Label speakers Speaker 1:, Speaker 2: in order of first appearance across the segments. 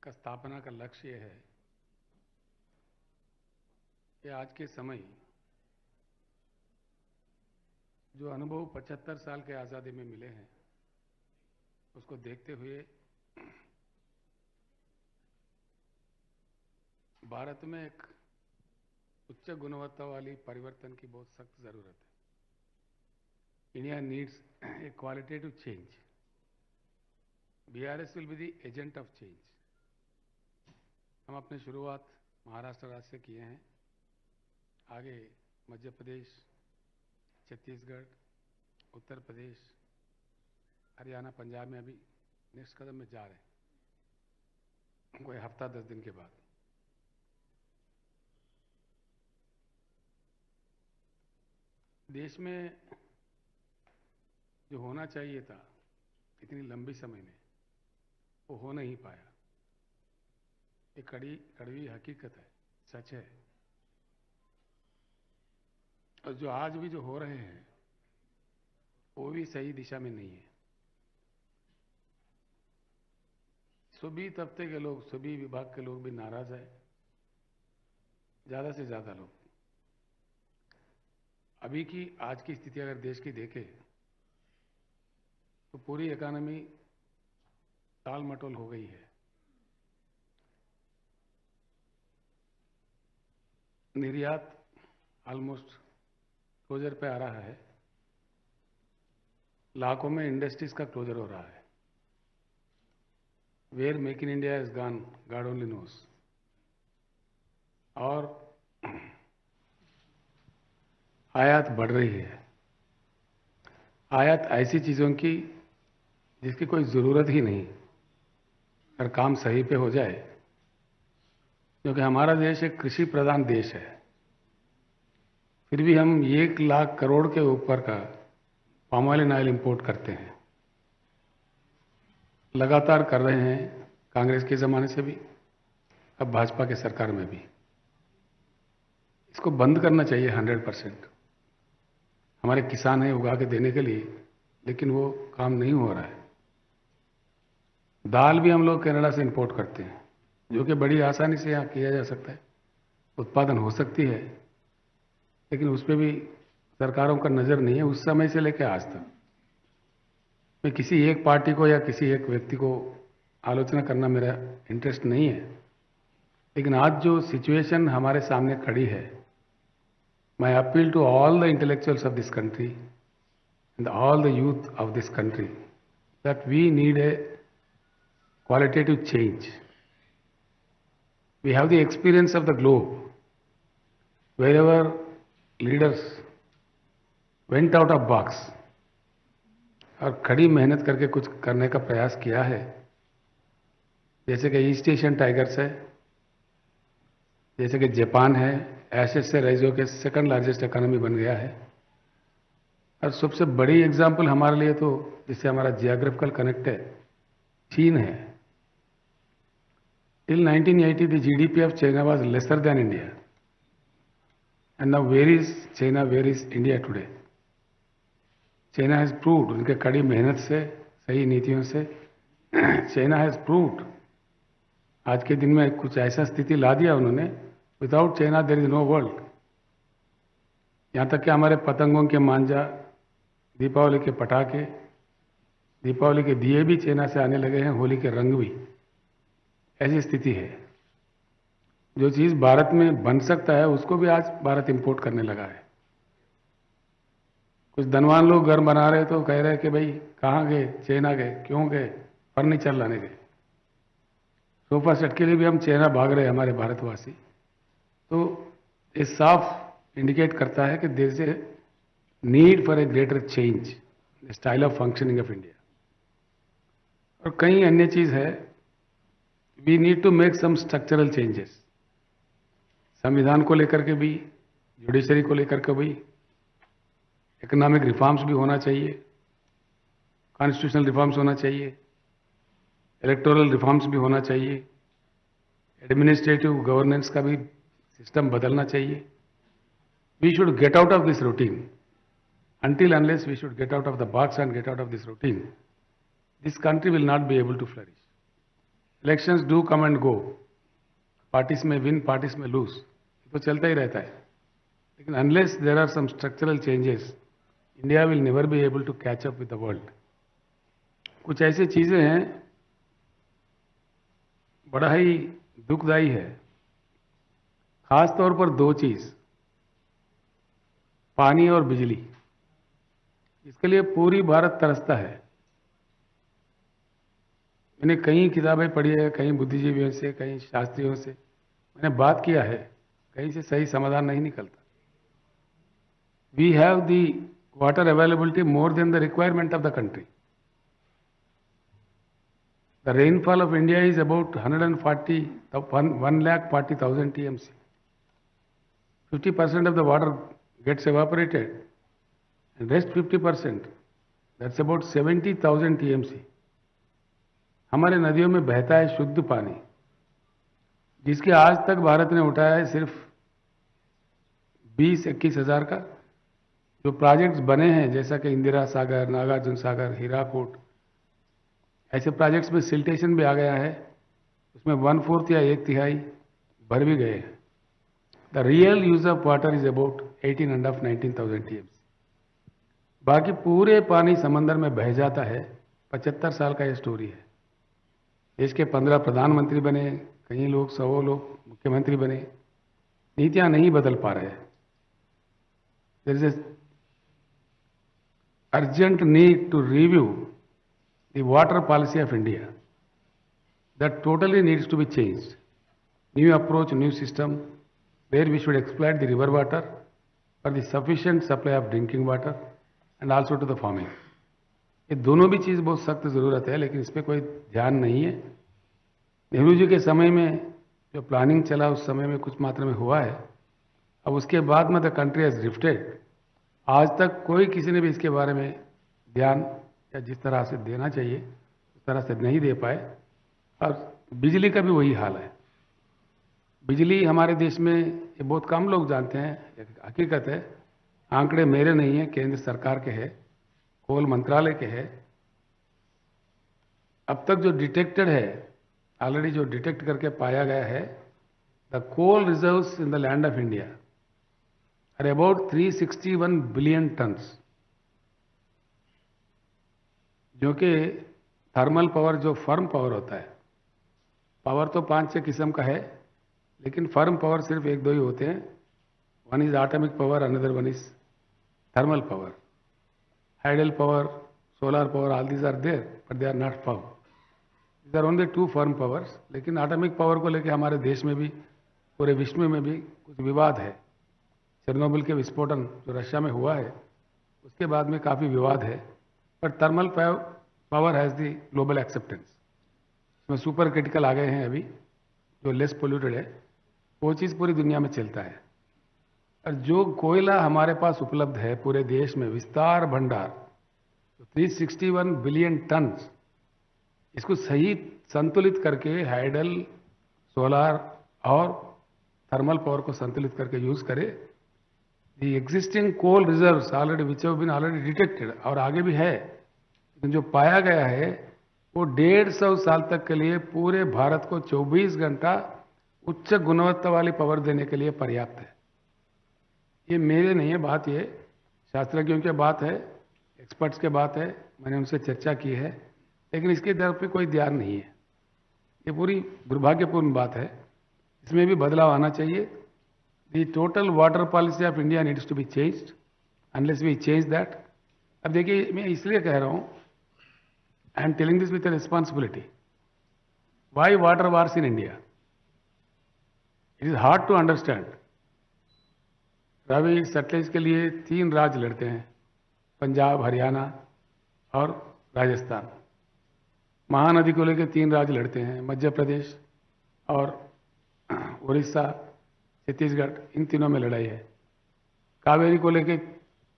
Speaker 1: का स्थापना का लक्ष्य यह है कि आज के समय जो अनुभव 75 साल के आज़ादी में मिले हैं उसको देखते हुए भारत में एक उच्च गुणवत्ता वाली परिवर्तन की बहुत सख्त जरूरत है। India needs a qualitative change. BRS will be the agent of change. हम अपनी शुरुआत महाराष्ट्र राज्य से किए हैं, आगे मध्य प्रदेश, छत्तीसगढ़, उत्तर प्रदेश, हरियाणा, पंजाब में अभी नेक्स्ट कदम में जा रहे हैं, कोई हफ्ता 10 दिन के बाद। देश में जो होना चाहिए था इतनी लंबी समय में वो हो नहीं पाया। ये कड़वी हकीकत है, सच है। और जो आज भी जो हो रहे हैं वो भी सही दिशा में नहीं है। सभी तबके के लोग, सभी विभाग के लोग भी नाराज है, ज्यादा से ज्यादा लोग। अभी की आज की स्थिति अगर देश की देखे तो पूरी इकोनॉमी टाल मटोल हो गई है। निर्यात ऑलमोस्ट क्लोजर पे आ रहा है, लाखों में इंडस्ट्रीज का क्लोजर हो रहा है। Where make in India is gone, God only knows. और आयात बढ़ रही है। आयात ऐसी चीजों की जिसकी कोई जरूरत ही नहीं, अगर काम सही पे हो जाए। क्योंकि हमारा देश एक कृषि प्रधान देश है, फिर भी हम 1 लाख करोड़ के ऊपर का पाम ऑयल इंपोर्ट करते हैं। लगातार कर रहे हैं, कांग्रेस के जमाने से भी, अब भाजपा के सरकार में भी। इसको बंद करना चाहिए 100%। हमारे किसान हैं उगा के देने के लिए, लेकिन वो काम नहीं हो रहा है। दाल भी हम लोग कनाडा से इंपोर्ट करते हैं, जो कि बड़ी आसानी से यहाँ किया जा सकता है, उत्पादन हो सकती है, लेकिन उस पर भी सरकारों का नजर नहीं है उस समय से लेकर आज तक। मैं किसी एक पार्टी को या किसी एक व्यक्ति को आलोचना करना मेरा इंटरेस्ट नहीं है, लेकिन आज जो सिचुएशन हमारे सामने खड़ी है, my appeal to all the intellectuals of this country and all the youth of this country that we need a qualitative change. We have the experience of the globe. Wherever leaders went out of box और कड़ी मेहनत करके कुछ करने का प्रयास किया है, जैसे कि ईस्ट एशियन टाइगर्स है, जैसे कि जापान है, एसेट से राइज होकर सेकंड लार्जेस्ट इकोनॉमी बन गया है। और सबसे बड़ी एग्जांपल हमारे लिए तो जिससे हमारा जियोग्राफिकल कनेक्ट है, चीन है। Till 1980 the GDP of China was lesser than India, and now where is China, where is India today? China has proved, उनके कड़ी मेहनत से, सही नीतियों से चाइना हैज प्रूव्ड। आज के दिन में कुछ ऐसा स्थिति ला दिया उन्होंने, without China there is no world. यहां तक कि हमारे पतंगों के मांझा, दीपावली के पटाखे, दीपावली के दिए भी चाइना से आने लगे हैं, होली के रंग भी। ऐसी स्थिति है। जो चीज भारत में बन सकता है उसको भी आज भारत इंपोर्ट करने लगा है। कुछ धनवान लोग घर बना रहे तो कह रहे कि भाई कहाँ गए, चाइना गए, क्यों गए? फर्नीचर लाने गए। सोफा सेट के लिए भी हम चाइना भाग रहे हैं, हमारे भारतवासी। तो ये साफ इंडिकेट करता है कि there is a need for a greater change style of functioning of India. और कई अन्य चीज है, we need to make some structural changes. संविधान को लेकर के भी, जुडिशरी को लेकर के भी, इकोनॉमिक रिफॉर्म्स भी होना चाहिए, कॉन्स्टिट्यूशनल रिफॉर्म्स होना चाहिए, इलेक्टोरल रिफॉर्म्स भी होना चाहिए, एडमिनिस्ट्रेटिव गवर्नेंस का भी सिस्टम बदलना चाहिए। We should get out of this routine. Until unless we should get out of the box and get out of this routine, this country will not be able to flourish. Elections do come and go, parties may win, parties may lose, तो चलता ही रहता है। लेकिन unless there are some structural changes, India will never be able to catch up with the world. कुछ ऐसी चीजें हैं, बड़ा ही दुखदाई है, खास तौर पर दो चीज, पानी और बिजली। इसके लिए पूरी भारत तरसता है। मैंने कई किताबें पढ़ी है, कई बुद्धिजीवियों से, कई शास्त्रियों से मैंने बात किया है, कहीं से सही समाधान नहीं निकलता। We have the water availability more than the requirement of the country. The rainfall of India is about 140,000 TMC. 50% of the water gets evaporated, and rest 50%, that's about 70,000 TMC. हमारे नदियों में बहता है शुद्ध पानी, जिसके आज तक भारत ने उठाया है सिर्फ 20-21 हज़ार का। जो प्रोजेक्ट्स बने हैं जैसा कि इंदिरा सागर, नागार्जुन सागर, हीराकोट, ऐसे प्रोजेक्ट्स में सिल्टेशन भी आ गया है, उसमें 1/4 या 1/3 भर भी गए हैं। The real use of water is about 18,500-19,000 TMC। बाकी पूरे पानी समंदर में बह जाता है। 75 साल का ये स्टोरी है। देश के 15 प्रधानमंत्री बने, कई लोग 100 लोग मुख्यमंत्री बने, नीतियां नहीं बदल पा रहे। There is urgent need to review the water policy of India, that totally needs to be changed. New approach, new system, where we should exploit the river water for the sufficient supply of drinking water and also to the farming। ये दोनों भी चीज़ बहुत सख्त ज़रूरत है, लेकिन इस पर कोई ध्यान नहीं है। नेहरू जी के समय में जो प्लानिंग चला उस समय में कुछ मात्रा में हुआ है, अब उसके बाद में द कंट्री हैज ड्रिफ्टेड। आज तक कोई किसी ने भी इसके बारे में ध्यान या जिस तरह से देना चाहिए उस तरह से नहीं दे पाए। और बिजली का भी वही हाल है। बिजली हमारे देश में ये बहुत कम लोग जानते हैं, हकीकत है। आंकड़े मेरे नहीं है, केंद्र सरकार के हैं, कोल मंत्रालय के हैं। अब तक जो डिटेक्टेड है, ऑलरेडी जो डिटेक्ट करके पाया गया है, the coal reserves in the land of India are about 361 billion tons, जो कि थर्मल पावर, जो फर्म पावर होता है, पावर तो 5-6 किस्म का है, लेकिन फर्म पावर सिर्फ 1-2 ही होते हैं। One is atomic power, another one is thermal power. Hydel power, solar power, all these are there but they are not firm. These are only 2 firm powers. लेकिन एटॉमिक पावर को लेकर हमारे देश में भी, पूरे विश्व में भी कुछ विवाद है। चेरनोबिल के विस्फोटन जो रशिया में हुआ है, उसके बाद में काफ़ी विवाद है। But thermal power has the global acceptance. इसमें सुपर क्रिटिकल आ गए हैं अभी, जो लेस पोल्यूटेड है, वो चीज़ पूरी दुनिया में चलता है। और जो कोयला हमारे पास उपलब्ध है पूरे देश में, विस्तार भंडार, तो 361 बिलियन टन, इसको सही संतुलित करके हाइडल, सोलर और थर्मल पावर को संतुलित करके यूज करे। The existing coal reserves already which have been already detected, और आगे भी है, लेकिन जो पाया गया है वो 150 साल तक के लिए पूरे भारत को 24 घंटा उच्च गुणवत्ता वाली पावर देने के लिए पर्याप्त है। ये मेरे नहीं है बात, ये शास्त्रज्ञों की बात है, एक्सपर्ट्स की बात है, मैंने उनसे चर्चा की है, लेकिन इसकी तरफ पे कोई ध्यान नहीं है। ये पूरी दुर्भाग्यपूर्ण बात है, इसमें भी बदलाव आना चाहिए। The total water policy of India needs to be changed, unless we change that. अब देखिए, मैं इसलिए कह रहा हूँ, I am telling this with a responsibility. Why water wars in India? It is hard to understand. Ravi सतलेज के लिए 3 राज्य लड़ते हैं, पंजाब, हरियाणा और राजस्थान। महानदी को लेकर 3 राज्य लड़ते हैं, मध्य प्रदेश और उड़ीसा, छत्तीसगढ़, इन तीनों में लड़ाई है। कावेरी को लेकर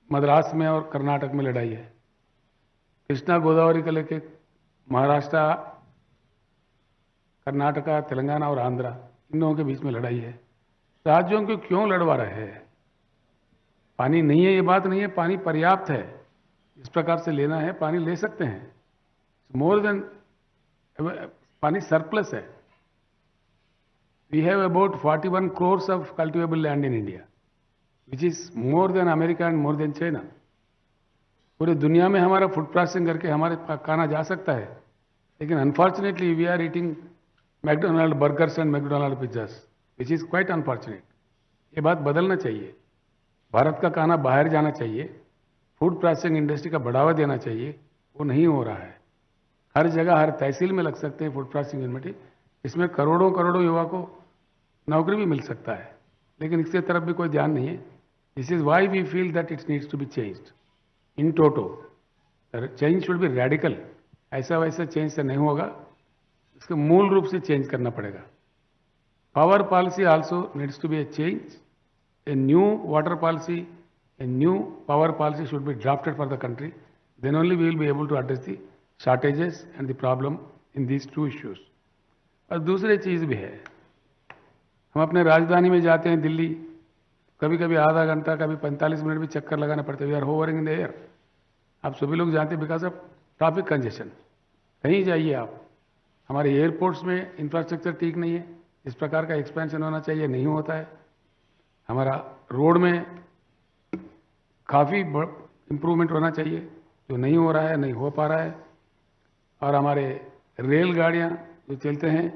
Speaker 1: मद्रास में और कर्नाटक में लड़ाई है। कृष्णा गोदावरी को लेकर महाराष्ट्र, कर्नाटका, तेलंगाना और आंध्रा, इन लोगों के बीच में लड़ाई है। राज्यों को क्यों लड़वा रहे हैं? पानी नहीं है ये बात नहीं है, पानी पर्याप्त है। इस प्रकार से लेना है, पानी ले सकते हैं। मोर देन पानी सरप्लस है। We have about 41 crores of cultivable land in India, which is more than America and more than China. पूरी दुनिया में हमारा फूड प्रोसेसिंग करके हमारे खाना जा सकता है, लेकिन unfortunately we are eating McDonald burgers and McDonald pizzas, which is quite unfortunate. ये बात बदलना चाहिए। भारत का खाना बाहर जाना चाहिए, फूड प्रोसेसिंग इंडस्ट्री का बढ़ावा देना चाहिए, वो नहीं हो रहा है। हर जगह हर तहसील में लग सकते हैं फूड प्रोसेसिंग यूनिट, इसमें करोड़ों करोड़ों युवा को नौकरी भी मिल सकता है, लेकिन इसके तरफ भी कोई ध्यान नहीं है। This is why we feel that it needs to be changed in toto. Change should be radical. ऐसा वैसा चेंज से नहीं होगा, इसको मूल रूप से चेंज करना पड़ेगा। Power policy also needs to be a change. A new water policy, a new power policy should be drafted for the country, then only we will be able to address the shortages and the problem in these two issues. और दूसरी चीज भी है, हम अपने राजधानी में जाते हैं दिल्ली, कभी कभी आधा घंटा कभी 45 मिनट भी चक्कर लगाना पड़ता है। We are hovering in the air. आप सभी लोग जानते हैं बिकॉज ऑफ ट्रैफिक कंजेशन। कहीं जाइए आप, हमारे एयरपोर्ट्स में इंफ्रास्ट्रक्चर ठीक नहीं है, इस प्रकार का एक्सपेंशन होना चाहिए, नहीं होता है। हमारा रोड में काफ़ी इम्प्रूवमेंट होना चाहिए, जो नहीं हो रहा है, नहीं हो पा रहा है। और हमारे रेलगाड़ियाँ जो चलते हैं,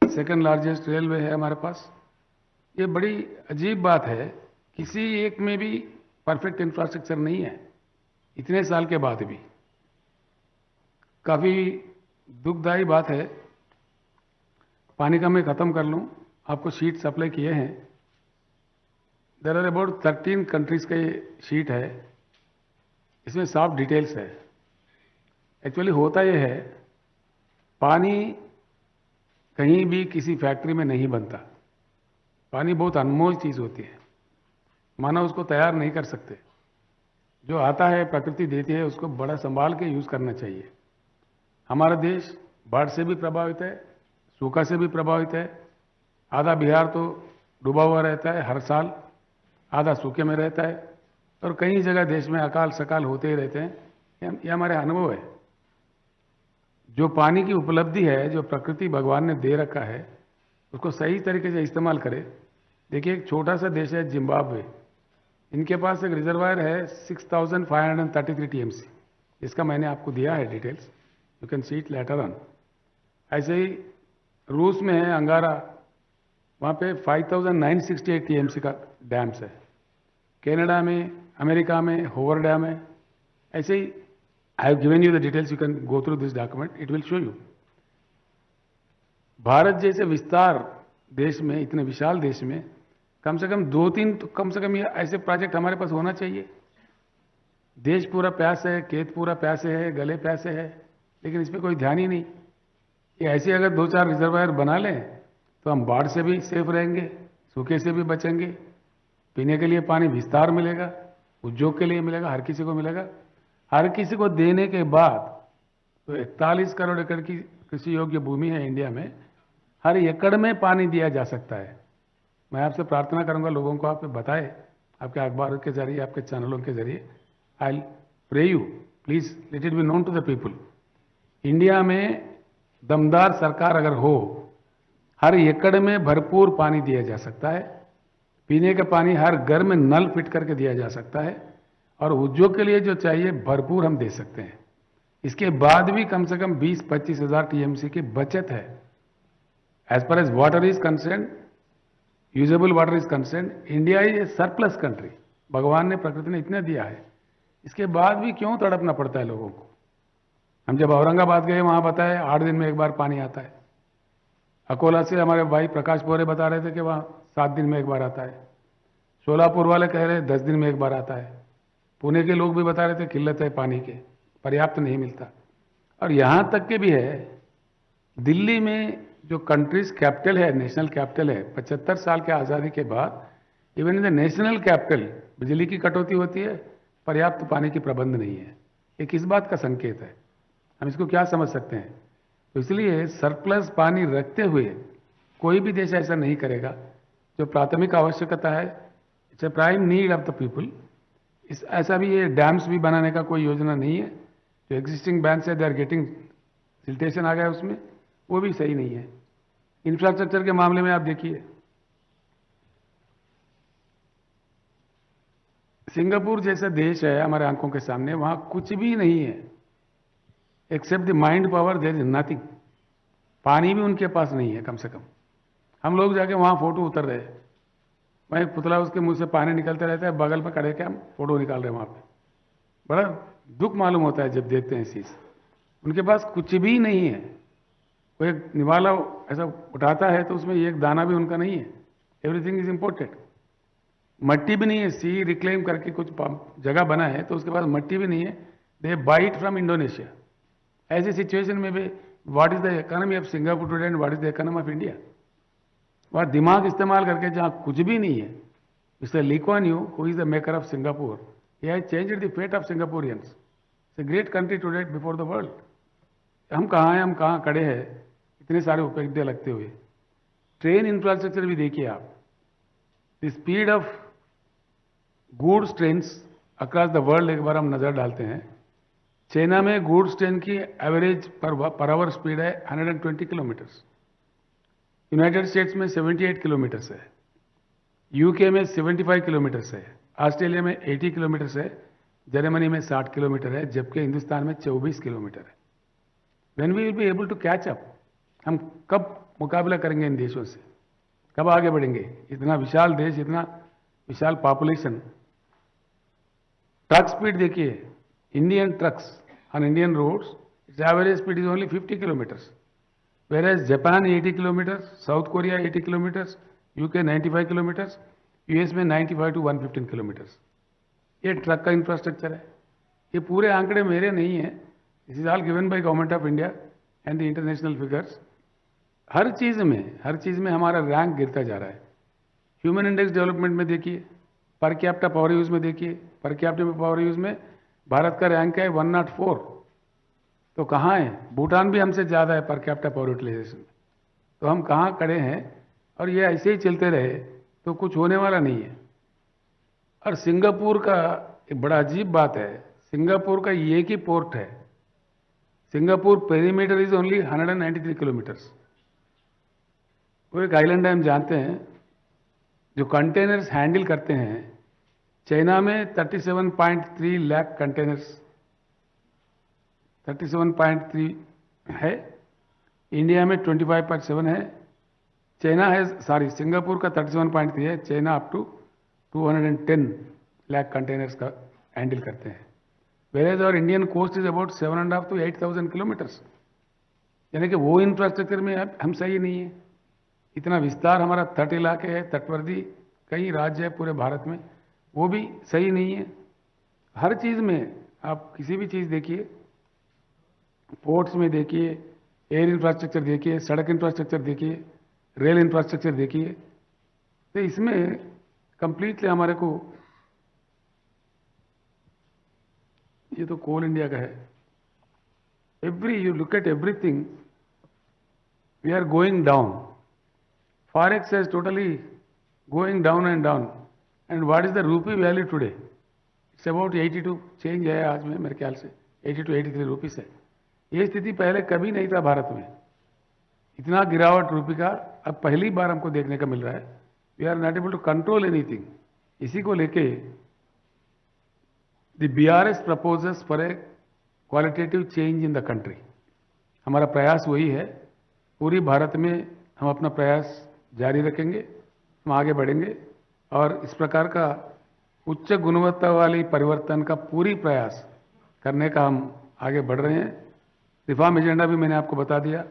Speaker 1: सेकंड लार्जेस्ट रेलवे है हमारे पास। ये बड़ी अजीब बात है, किसी एक में भी परफेक्ट इंफ्रास्ट्रक्चर नहीं है इतने साल के बाद भी। काफ़ी दुखदायी बात है। पानी का मैं ख़त्म कर लूँ, आपको शीट सप्लाई किए हैं। देयर आर अबाउट 13 कंट्रीज का ये शीट है, इसमें साफ डिटेल्स है। एक्चुअली होता ये है, पानी कहीं भी किसी फैक्ट्री में नहीं बनता। पानी बहुत अनमोल चीज़ होती है, मानव उसको तैयार नहीं कर सकते। जो आता है प्रकृति देती है, उसको बड़ा संभाल के यूज़ करना चाहिए। हमारा देश बाढ़ से भी प्रभावित है, सूखा से भी प्रभावित है। आधा बिहार तो डूबा हुआ रहता है हर साल, आधा सूखे में रहता है, और कई जगह देश में अकाल सकाल होते ही रहते हैं। ये हमारे अनुभव है। जो पानी की उपलब्धि है, जो प्रकृति भगवान ने दे रखा है, उसको सही तरीके से इस्तेमाल करें। देखिए, एक छोटा सा देश है जिम्बाब्वे, इनके पास एक रिजर्वायर है 6533 टीएमसी, इसका मैंने आपको दिया है details, you can see it later on. ऐसे ही रूस में है अंगारा, वहाँ पे 5968 टीएमसी का डैम्स है। कनाडा में, अमेरिका में होवर डैम है। ऐसे ही I have given you the details, you can go through this document, it will show you. Bharat जैसे विस्तार देश में, इतने विशाल देश में कम से कम 2-3 तो कम से कम ये ऐसे प्रोजेक्ट हमारे पास होना चाहिए। देश पूरा प्यास है, खेत पूरा प्यासे है, गले प्यासे है, लेकिन इस पर कोई ध्यान ही नहीं। ये ऐसे अगर 2-4 रिजर्वायर बना लें तो हम बाढ़ से भी सेफ रहेंगे, सूखे से भी बचेंगे, पीने के लिए पानी विस्तार मिलेगा, उद्योग के लिए मिलेगा, हर किसी को मिलेगा। हर किसी को देने के बाद तो 41 करोड़ एकड़ की कृषि योग्य भूमि है इंडिया में, हर एकड़ में पानी दिया जा सकता है। मैं आपसे प्रार्थना करूंगा, लोगों को आप बताएं, आपके अखबार के जरिए, आपके चैनलों के जरिए। I pray you, please let it be known to the people. India में दमदार सरकार अगर हो, हर एकड़ में भरपूर पानी दिया जा सकता है। पीने का पानी हर घर में नल फिट करके दिया जा सकता है, और उद्योग के लिए जो चाहिए भरपूर हम दे सकते हैं। इसके बाद भी कम से कम 20-25 हज़ार टीएमसी की बचत है। As per as water is concern, usable water is concern, India is a surplus country. भगवान ने, प्रकृति ने इतना दिया है, इसके बाद भी क्यों तड़पना पड़ता है लोगों को। हम जब औरंगाबाद गए, वहां बताया 8 दिन में एक बार पानी आता है। अकोला से हमारे भाई प्रकाश पोरे बता रहे थे कि वहां 7 दिन में एक बार आता है। सोलापुर वाले कह रहे 10 दिन में एक बार आता है। पुणे के लोग भी बता रहे थे किल्लत है पानी के, पर्याप्त नहीं मिलता। और यहां तक के भी है, दिल्ली में जो कंट्रीज कैपिटल है, नेशनल कैपिटल है, 75 साल के आज़ादी के बाद even in the national capital बिजली की कटौती होती है, पर्याप्त पानी की प्रबंध नहीं है। ये किस बात का संकेत है, हम इसको क्या समझ सकते हैं। तो इसलिए सरप्लस पानी रखते हुए कोई भी देश ऐसा नहीं करेगा। जो प्राथमिक आवश्यकता है, it's a prime need of the people. इस ऐसा भी ये डैम्स भी बनाने का कोई योजना नहीं है। जो एग्जिस्टिंग बैंक्स है, दे आर गेटिंग सिल्टेशन आ गया उसमें, वो भी सही नहीं है। इंफ्रास्ट्रक्चर के मामले में आप देखिए, सिंगापुर जैसा देश है हमारे आंखों के सामने, वहां कुछ भी नहीं है except the mind power, there is nothing. पानी भी उनके पास नहीं है कम से कम। हम लोग जाके वहां फोटो उतर रहे हैं, वहां एक पुतला उसके मुंह से पानी निकलता रहता है, बगल में खड़े के हम फोटो निकाल रहे हैं वहां पे। बड़ा दुख मालूम होता है जब देखते हैं इस चीज। उनके पास कुछ भी नहीं है। वो एक निवाला ऐसा उठाता है तो उसमें एक दाना भी उनका नहीं है। Everything is imported. मट्टी भी नहीं है, सी रिक्लेम करके कुछ जगह बना है तो उसके पास मट्टी भी नहीं है। They bite from Indonesia. ऐसी सिचुएशन में भी what is the economy of Singapore today and what is the economy of India? वहां दिमाग इस्तेमाल करके जहां कुछ भी नहीं है, mister Lee Kuan Yew, who is the maker of Singapore, he has changed the fate of Singaporeans. It's a great country today before the world. हम कहाँ हैं, हम कहाँ खड़े हैं इतने सारे उपलब्धियां लगते हुए। ट्रेन इंफ्रास्ट्रक्चर भी देखिए आप, the speed of goods trains across the world एक बार हम नजर डालते हैं। चाइना में गुड्स ट्रेन की एवरेज पर आवर स्पीड है 120 किलोमीटर्स। यूनाइटेड स्टेट्स में 78 किलोमीटर्स है, यूके में 75 किलोमीटर्स है, ऑस्ट्रेलिया में 80 किलोमीटर्स है, जर्मनी में 60 किलोमीटर है, जबकि हिंदुस्तान में 24 किलोमीटर है। When we will be able to catch up? हम कब मुकाबला करेंगे इन देशों से, कब आगे बढ़ेंगे? इतना विशाल देश, इतना विशाल पॉपुलेशन। ट्रक स्पीड देखिए, Indian trucks on Indian roads, its average speed is only 50 kilometres, whereas Japan 80 kilometre, South Korea 80 kilometres, UK 95 kilometres, US में 95 to 115 किलोमीटर्स। ये ट्रक का इंफ्रास्ट्रक्चर है। ये पूरे आंकड़े मेरे नहीं हैं, this is all given by government of India and the international figures. हर चीज में हमारा रैंक गिरता जा रहा है। ह्यूमन इंडेक्स डेवलपमेंट में देखिए, पर कैपिटा पावर यूज में देखिए, पर कैपिटा पावर यूज में भारत का रैंक है 104। तो कहाँ है? भूटान भी हमसे ज़्यादा है पर कैपिटा पावर यूटिलाइजेशन में। तो हम कहाँ खड़े हैं? और ये ऐसे ही चलते रहे तो कुछ होने वाला नहीं है। और सिंगापुर का एक बड़ा अजीब बात है, सिंगापुर का एक ही पोर्ट है। Singapore perimeter is only 193 kilometres. वो एक आइलैंड है, हम जानते हैं। जो कंटेनर्स हैंडल करते हैं, चाइना में 37.3 लाख कंटेनर्स, 37.3 है, इंडिया में 25.7 है। चाइना है, सॉरी, सिंगापुर का 37.3 है, China up to 210 lakh containers का हैंडल करते हैं। वेरेज और Indian coast is about 7.5 to 8,000 kilometres. यानी कि वो इंफ्रास्ट्रक्चर में हम सही नहीं है। इतना विस्तार हमारा तट इलाके है, तटवर्ती कई राज्य है पूरे भारत में, वो भी सही नहीं है। हर चीज में आप किसी भी चीज देखिए, पोर्ट्स में देखिए, एयर इंफ्रास्ट्रक्चर देखिए, सड़क इंफ्रास्ट्रक्चर देखिए, रेल इंफ्रास्ट्रक्चर देखिए, तो इसमें कंप्लीटली हमारे को, ये तो कोल इंडिया का है, you look at everything, we are going down. Forex is totally going down and down. And what is the rupee value today? It's about 82 change है आज में, मेरे ख्याल से 80 to 83 रुपीस है। ये स्थिति पहले कभी नहीं था भारत में। इतना गिरावट रूपी का अब पहली बार हमको देखने का मिल रहा है। We are not able to control anything. इसी को लेके the BRS proposes for a qualitative change in the country. हमारा प्रयास वही है। पूरी भारत में हम अपना प्रयास जारी रखेंगे, हम आगे बढ़ेंगे और इस प्रकार का उच्च गुणवत्ता वाली परिवर्तन का पूरी प्रयास करने का हम आगे बढ़ रहे हैं। रिफॉर्म एजेंडा भी मैंने आपको बता दिया।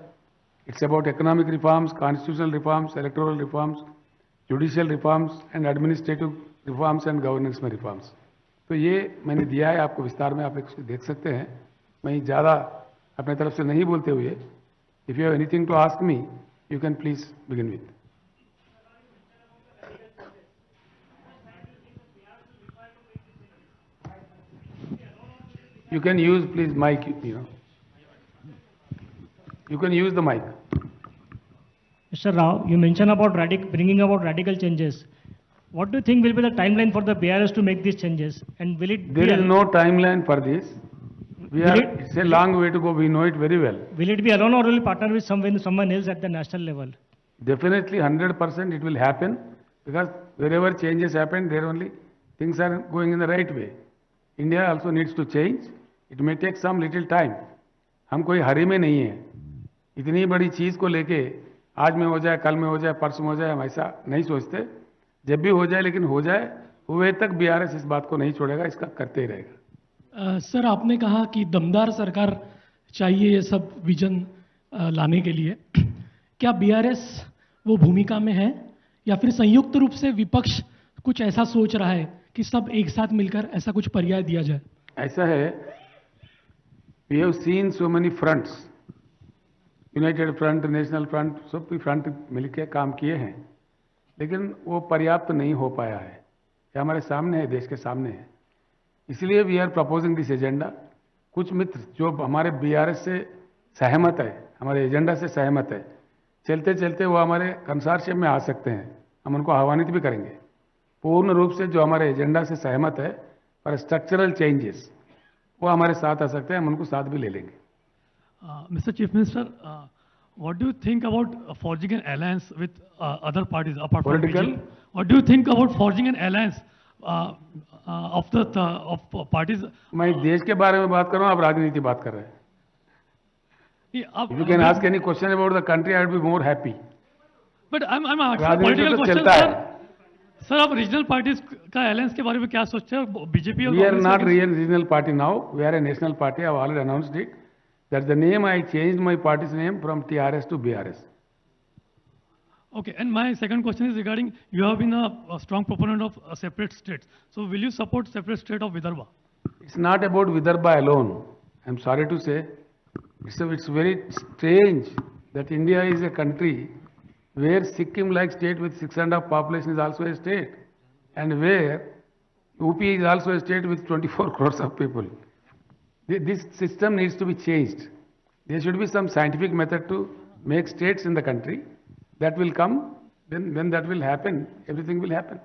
Speaker 1: It's about economic reforms, constitutional reforms, electoral reforms, judicial reforms and administrative reforms and governance में रिफॉर्म्स। तो ये मैंने दिया है आपको विस्तार में, आप इसको देख सकते हैं। मैं ज़्यादा अपने तरफ से नहीं बोलते हुए, if you have anything to ask me, you can please begin with. You can use, please, mic, you know. You can use the mic.
Speaker 2: Mr. Rao, you mentioned about bringing about radical changes. What do you think will be the timeline for the BRS to make these changes? And will it
Speaker 1: There is no timeline for this. It's a long way to go. We know it very well.
Speaker 2: Will it be alone or will it partner with someone else at the national level?
Speaker 1: Definitely 100% it will happen, because wherever changes happen, there only things are going in the right way. India also needs to change. It may take some little time. हम कोई हरी में नहीं है. इतनी बड़ी चीज को लेके आज में हो जाए, कल में हो जाए, परसों में हो जाए, हम ऐसा नहीं सोचते. जब भी हो जाए, लेकिन हो जाए, हुए तक बीआरएस इस बात को नहीं छोड़ेगा, इसका करते ही रहेगा.
Speaker 3: सर, आपने कहा कि दमदार सरकार चाहिए ये सब विजन लाने के लिए. क्या बीआरएस वो भूमिका में है, या फिर संयुक्त रूप से विपक्ष कुछ ऐसा सोच रहा है कि सब एक साथ मिलकर ऐसा कुछ पर्याय दिया जाए?
Speaker 1: ऐसा है, we have seen so many fronts, united front, national front, सब फ्रंट मिलकर काम किए हैं, लेकिन वो पर्याप्त नहीं हो पाया है. ये हमारे सामने है, देश के सामने है. इसलिए we are proposing this agenda. कुछ मित्र जो हमारे बीआरएस से सहमत है, हमारे एजेंडा से सहमत है, चलते चलते वो हमारे कंसोर्शियम में आ सकते हैं. हम उनको आह्वानित भी करेंगे. पूर्ण रूप से जो हमारे एजेंडा से सहमत है पर स्ट्रक्चरल चेंजेस, वो हमारे साथ आ सकते हैं. हम उनको साथ भी ले लेंगे.
Speaker 3: Mr. Chief Minister, what do you think about forging an alliance with other parties apart from
Speaker 1: Political?
Speaker 3: BJP? What do you think about forging an alliance of parties?
Speaker 1: मैं देश के बारे में बात कर रहा हूँ, आप राजनीति बात कर रहे हैं. If you can ask any question about the country, I would be more happy.
Speaker 3: But I'm asking
Speaker 1: राजनीति
Speaker 3: political
Speaker 1: तो
Speaker 3: question,
Speaker 1: चलता
Speaker 3: sir.
Speaker 1: है.
Speaker 3: सर, आप रीजनल पार्टीज का अलायंस के बारे में क्या सोचते हैं? बीजेपी और
Speaker 1: We are
Speaker 3: कांग्रेस
Speaker 1: not
Speaker 3: के-
Speaker 1: real regional party now. We are a national party. I have already announced it. That's the name. I changed my party's name from TRS to BRS.
Speaker 3: Okay, and my second question is regarding, you have been a strong proponent of separate states. So will you support separate state of Vidarbha?
Speaker 1: It's not about Vidarbha alone. I'm sorry to say. It's very strange that India is a country where Sikkim-like state with 6.5 population is also a state, and where UP is also a state with 24 crores of people. This system needs to be changed. There should be some scientific method to make states in the country. That will come. When that will happen, everything will happen.